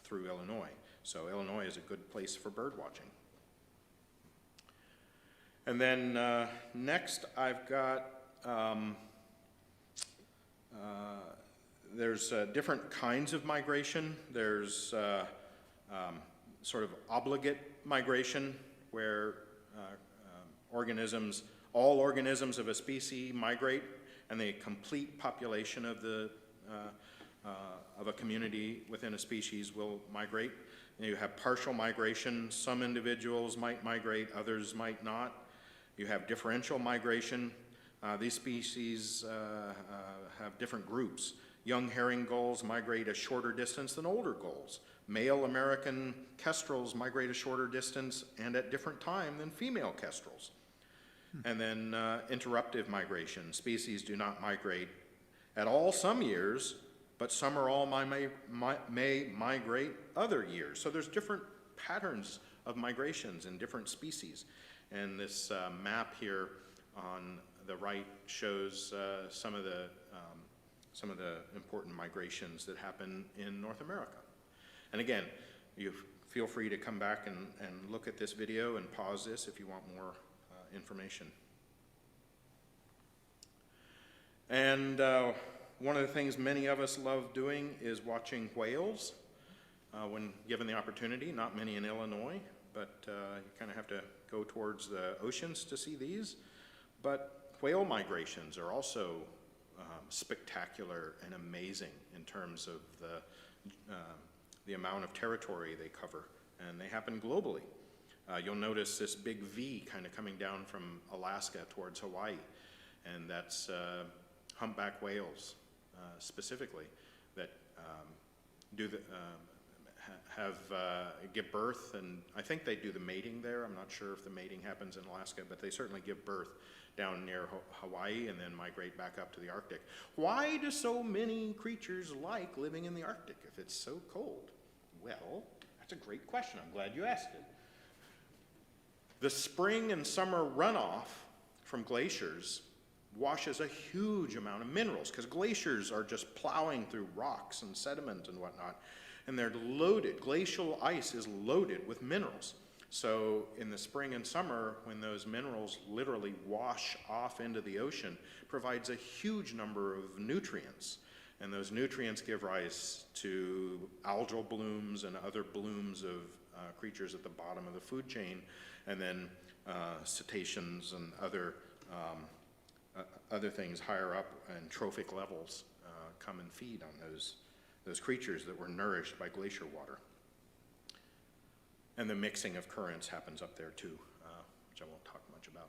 through Illinois. So Illinois is a good place for bird watching. And then next I've got, there's different kinds of migration. There's sort of obligate migration, where all organisms of a species migrate, and the complete population of a community within a species will migrate. And you have partial migration. Some individuals might migrate, others might not. You have differential migration. These species have different groups. Young herring gulls migrate a shorter distance than older gulls. Male American kestrels migrate a shorter distance and at different time than female kestrels. And then interruptive migration. Species do not migrate at all some years, but some or all may migrate other years. So there's different patterns of migrations in different species. And this map here on the right shows some of the important migrations that happen in North America. And again, you feel free to come back and look at this video and pause this if you want more information. And one of the things many of us love doing is watching whales when given the opportunity. Not many in Illinois, but you kind of have to go towards the oceans to see these. But whale migrations are also spectacular and amazing in terms of the amount of territory they cover, and they happen globally. You'll notice this big V kind of coming down from Alaska towards Hawaii, and that's humpback whales specifically that give birth, and I think they do the mating there. I'm not sure if the mating happens in Alaska, but they certainly give birth down near Hawaii and then migrate back up to the Arctic. Why do so many creatures like living in the Arctic if it's so cold? Well, that's a great question. I'm glad you asked it. The spring and summer runoff from glaciers washes a huge amount of minerals, because glaciers are just plowing through rocks and sediment and whatnot, and they're loaded. Glacial ice is loaded with minerals. So in the spring and summer, when those minerals literally wash off into the ocean, provides a huge number of nutrients. And those nutrients give rise to algal blooms and other blooms of creatures at the bottom of the food chain, and then cetaceans and other things higher up in trophic levels come and feed on those creatures that were nourished by glacier water. And the mixing of currents happens up there too, which I won't talk much about.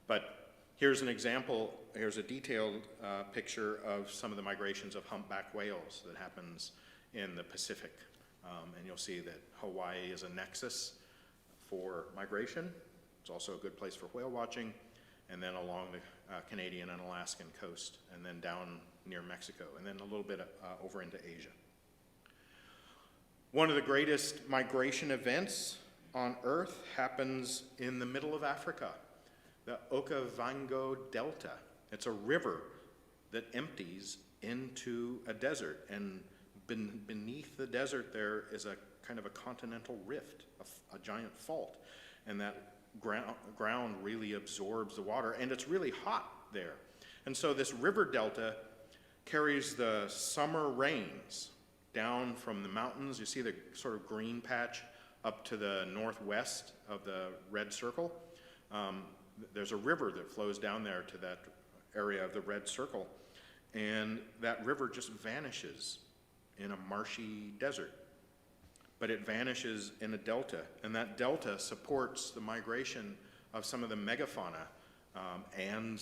But here's an example, here's a detailed picture of some of the migrations of humpback whales that happens in the Pacific. And you'll see that Hawaii is a nexus for migration. It's also a good place for whale watching, and then along the Canadian and Alaskan coast, and then down near Mexico, and then a little bit over into Asia. One of the greatest migration events on Earth happens in the middle of Africa, the Okavango Delta. It's a river that empties into a desert, and beneath the desert there is a kind of a continental rift, a giant fault, and that ground really absorbs the water, and it's really hot there. And so this river delta carries the summer rains down from the mountains. You see the sort of green patch up to the northwest of the red circle. There's a river that flows down there to that area of the red circle, and that river just vanishes in a marshy desert. But it vanishes in a delta, and that delta supports the migration of some of the megafauna and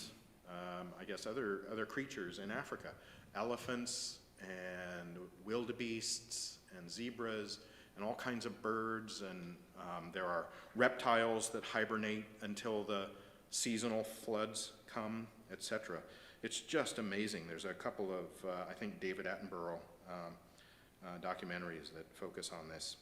I guess other creatures in Africa. Elephants and wildebeests and zebras and all kinds of birds, and there are reptiles that hibernate until the seasonal floods come, etc. It's just amazing. There's a couple of, I think, David Attenborough documentaries that focus on this.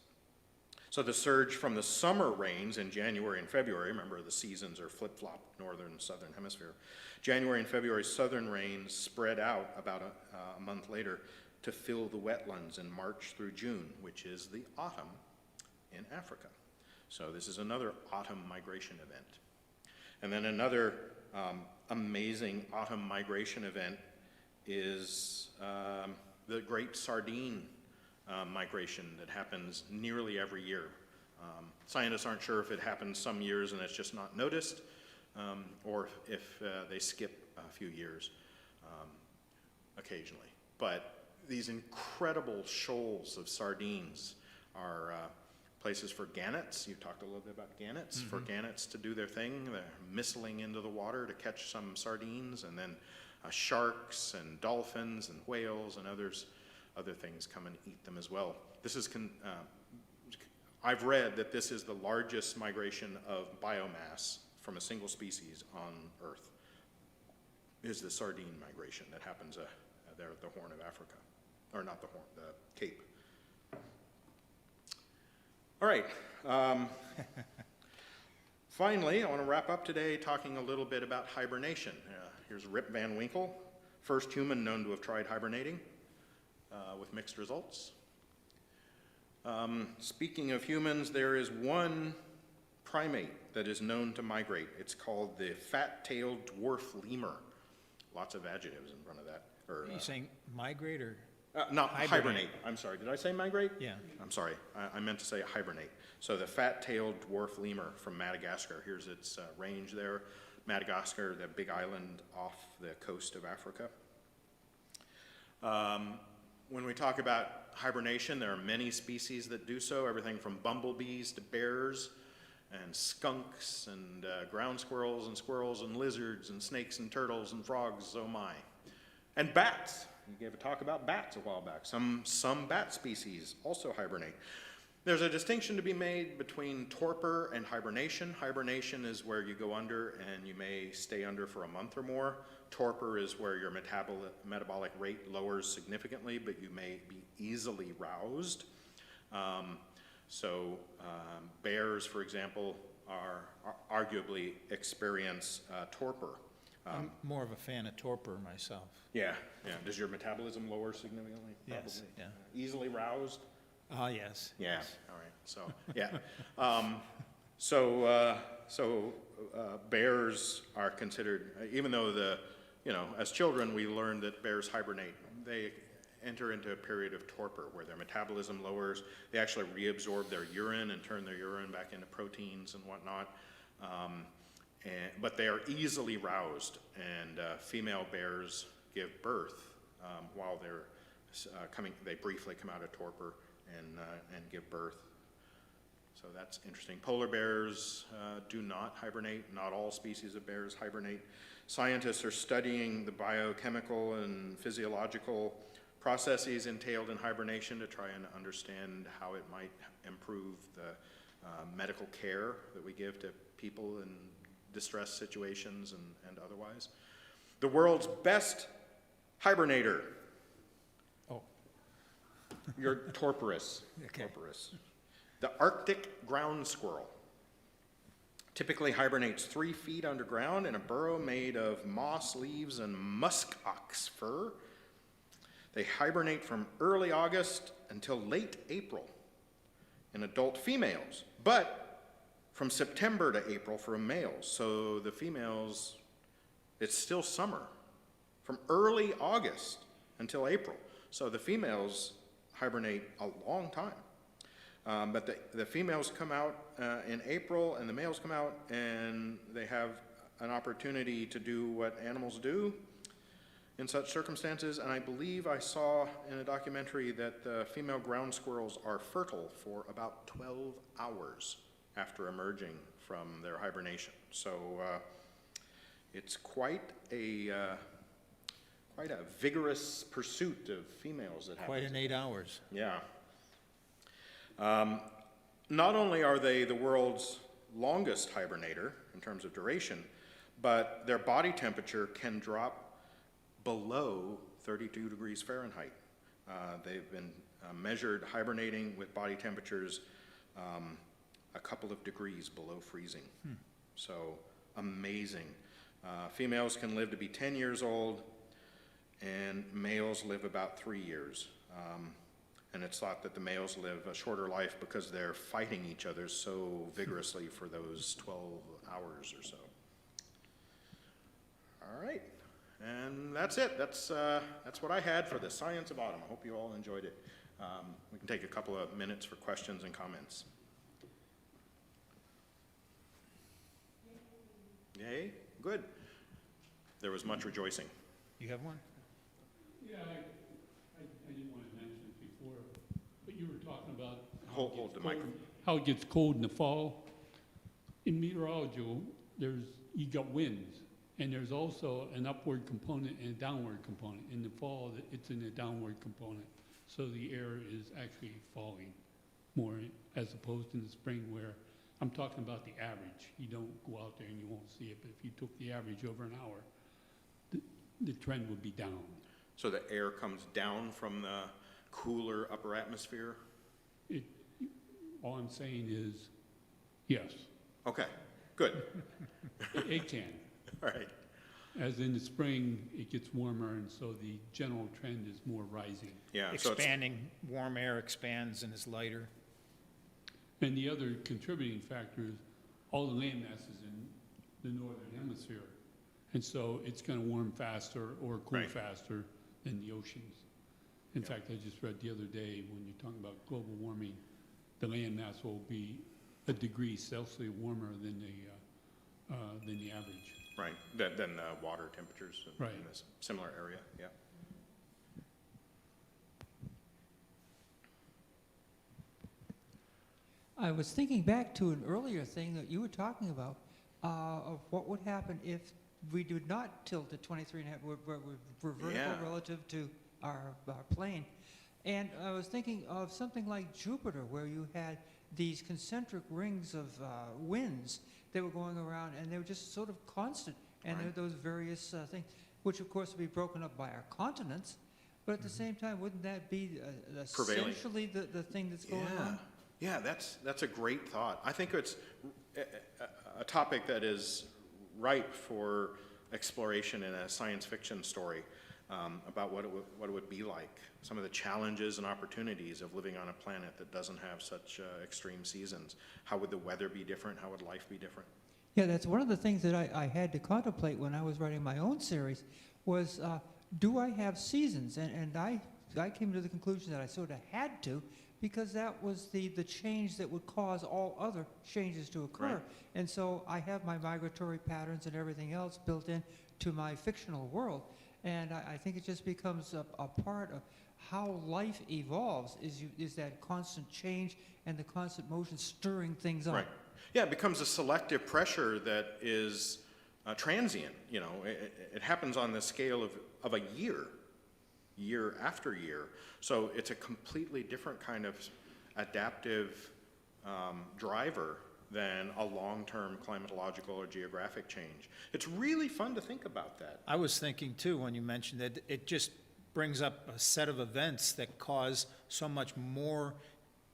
So the surge from the summer rains in January and February, remember the seasons are flip-flopped, northern and southern hemisphere. January and February southern rains spread out about a month later to fill the wetlands in March through June, which is the autumn in Africa. So this is another autumn migration event. And then another amazing autumn migration event is the great sardine migration that happens nearly every year. Scientists aren't sure if it happens some years and it's just not noticed, or if they skip a few years occasionally. But these incredible shoals of sardines are places for gannets. You talked a little bit about gannets. Mm-hmm. For gannets to do their thing, they're missiling into the water to catch some sardines, and then sharks and dolphins and whales and other things come and eat them as well. This is, I've read that this is the largest migration of biomass from a single species on Earth, is the sardine migration that happens there at the Horn of Africa. Or not the Horn, the Cape. All right. Finally, I want to wrap up today talking a little bit about hibernation. Here's Rip Van Winkle, first human known to have tried hibernating. With mixed results. Speaking of humans, there is one primate that is known to migrate. It's called the fat-tailed dwarf lemur. Lots of adjectives in front of that. Are you saying migrate or? Not hibernate. I'm sorry. Did I say migrate? Yeah. I'm sorry. I meant to say hibernate. So the fat-tailed dwarf lemur from Madagascar. Here's its range there. Madagascar, the big island off the coast of Africa. When we talk about hibernation, there are many species that do so, everything from bumblebees to bears and skunks and ground squirrels and lizards and snakes and turtles and frogs, oh my. And bats. You gave a talk about bats a while back. Some bat species also hibernate. There's a distinction to be made between torpor and hibernation. Hibernation is where you go under and you may stay under for a month or more. Torpor is where your metabolic rate lowers significantly, but you may be easily roused. Bears, for example, are arguably experience torpor. I'm more of a fan of torpor myself. Yeah. Does your metabolism lower significantly? Yes, Probably. yeah. Easily roused? Ah, yes. Yeah, yes. all right, so, yeah. Bears are considered, even though as children, we learned that bears hibernate. They enter into a period of torpor where their metabolism lowers. They actually reabsorb their urine and turn their urine back into proteins and whatnot. But they are easily roused, and female bears give birth while they're they briefly come out of torpor and give birth. So that's interesting. Polar bears do not hibernate. Not all species of bears hibernate. Scientists are studying the biochemical and physiological processes entailed in hibernation to try and understand how it might improve the medical care that we give to people in distress situations and otherwise. The world's best hibernator. Oh. You're torporous. Okay. Torporous. The Arctic ground squirrel typically hibernates 3 feet underground in a burrow made of moss, leaves, and musk ox fur. They hibernate from early August until late April in adult females, but from September to April for males. So the females, it's still summer, from early August until April. So the females hibernate a long time. But the females come out in April and the males come out, and they have an opportunity to do what animals do in such circumstances. And I believe I saw in a documentary that the female ground squirrels are fertile for about 12 hours after emerging from their hibernation. So it's quite a vigorous pursuit of females that happens. Quite an 8 hours. Yeah. Not only are they the world's longest hibernator in terms of duration, but their body temperature can drop below 32 degrees Fahrenheit. They've been measured hibernating with body temperatures a couple of degrees below freezing. So amazing. Females can live to be 10 years old, and males live about 3 years. And it's thought that the males live a shorter life because they're fighting each other so vigorously for those 12 hours or so. All right, and that's it. That's what I had for the Science of Autumn. I hope you all enjoyed it. We can take a couple of minutes for questions and comments. Yay? Good. There was much rejoicing. You have one? Yeah, I didn't want to mention it before, but you were talking about Hold the microphone. how it gets cold in the fall. In meteorology, you got winds, and there's also an upward component and a downward component. In the fall, it's in a downward component, so the air is actually falling more, as opposed to in the spring where I'm talking about the average. You don't go out there and you won't see it, but if you took the average over an hour, the trend would be down. So the air comes down from the cooler upper atmosphere? All I'm saying is, yes, Okay, good. it can. All right. As in the spring, it gets warmer, and so the general trend is more rising. Yeah, so it's, Expanding, warm air expands and is lighter. And the other contributing factor is all the land masses in the northern hemisphere. And so it's going to warm faster or cool Right. faster than the oceans. In Yeah. fact, I just read the other day, when you're talking about global warming, the land mass will be a degree Celsius warmer than the average. right, then the water temperatures in Right. this similar area, yeah. I was thinking back to an earlier thing that you were talking about, of what would happen if we did not tilt at 23 and a half, we're vertical Yeah. relative to our plane. And I was thinking of something like Jupiter, where you had these concentric rings of winds that were going around, and they were just sort of constant. And there Right. were those various things, which of course would be broken up by our continents. But at the same time, wouldn't that be Prevailing. essentially the thing that's going on? Yeah, that's a great thought. I think it's a topic that is ripe for exploration in a science fiction story about what it would be like, some of the challenges and opportunities of living on a planet that doesn't have such extreme seasons. How would the weather be different? How would life be different? Yeah, that's one of the things that I had to contemplate when I was writing my own series was, do I have seasons? And I came to the conclusion that I sort of had to, because that was the change that would cause all other changes to occur. Right. And so I have my migratory patterns and everything else built in to my fictional world. And I think it just becomes a part of how life evolves, is that constant change and the constant motion stirring things up. Right. Yeah, it becomes a selective pressure that is transient. You know, it happens on the scale of a year after year. So it's a completely different kind of adaptive driver than a long-term climatological or geographic change. It's really fun to think about that. I was thinking too, when you mentioned that, it just brings up a set of events that cause so much more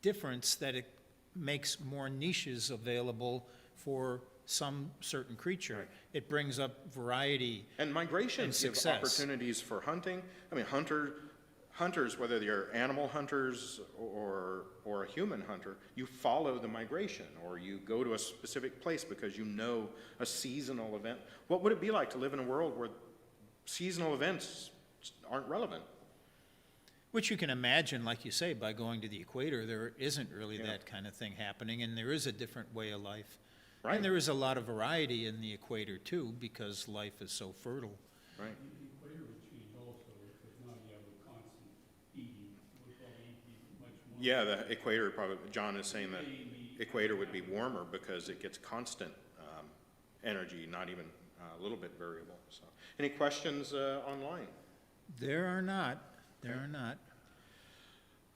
difference that it makes more niches available for some certain creature. Right. It brings up variety. And migration And gives success. opportunities for hunting. I mean, hunters, whether you're animal hunters or a human hunter, you follow the migration, or you go to a specific place because you know a seasonal event. What would it be like to live in a world where seasonal events aren't relevant? Which you can imagine, like you say, by going to the equator, there isn't really Yeah. that kind of thing happening, and there is a different way of life. Right. And there is a lot of variety in the equator too, because life is so fertile. Right. The equator would change also, because now you have a constant heating, would probably be much more. Yeah, the equator probably, John is saying that equator would be warmer because it gets constant energy, not even a little bit variable. So, any questions online? There are not. There are not.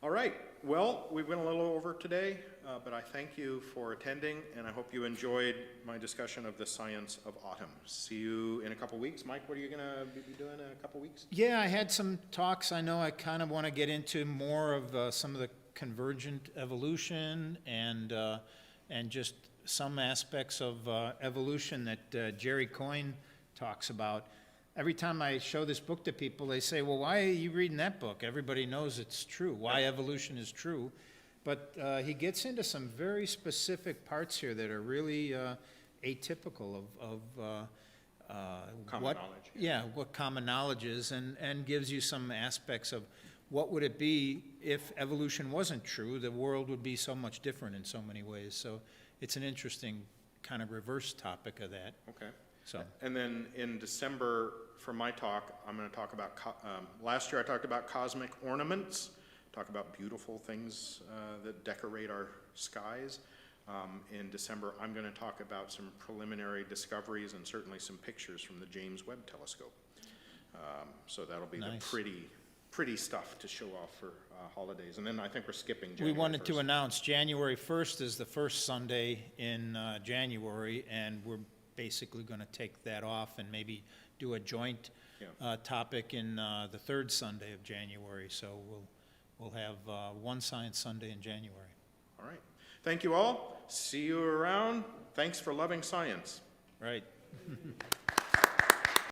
All right. Well, we went a little over today, but I thank you for attending, and I hope you enjoyed my discussion of the science of autumn. See you in a couple weeks. Mike, what are you going to be doing in a couple weeks? Yeah, I had some talks. I know I kind of want to get into more of some of the convergent evolution and just some aspects of evolution that Jerry Coyne talks about. Every time I show this book to people, they say, well, why are you reading that book? Everybody knows it's true, why evolution is true. But he gets into some very specific parts here that are really atypical of Common what, knowledge. yeah, what common knowledge is, and gives you some aspects of what would it be if evolution wasn't true. The world would be so much different in so many ways. So it's an interesting kind of reverse topic of that. Okay. So. And then in December, for my talk, I'm going to talk about, last year I talked about cosmic ornaments, talk about beautiful things that decorate our skies. In December, I'm going to talk about some preliminary discoveries and certainly some pictures from the James Webb Telescope. So that'll be Nice. the pretty stuff to show off for holidays. And then I think we're skipping January We wanted 1st. to announce January 1st is the first Sunday in January, and we're basically going to take that off and maybe do a joint topic in the third Sunday of January. So we'll have one Science Sunday in January. All right. Thank you all. See you around. Thanks for loving science. Right.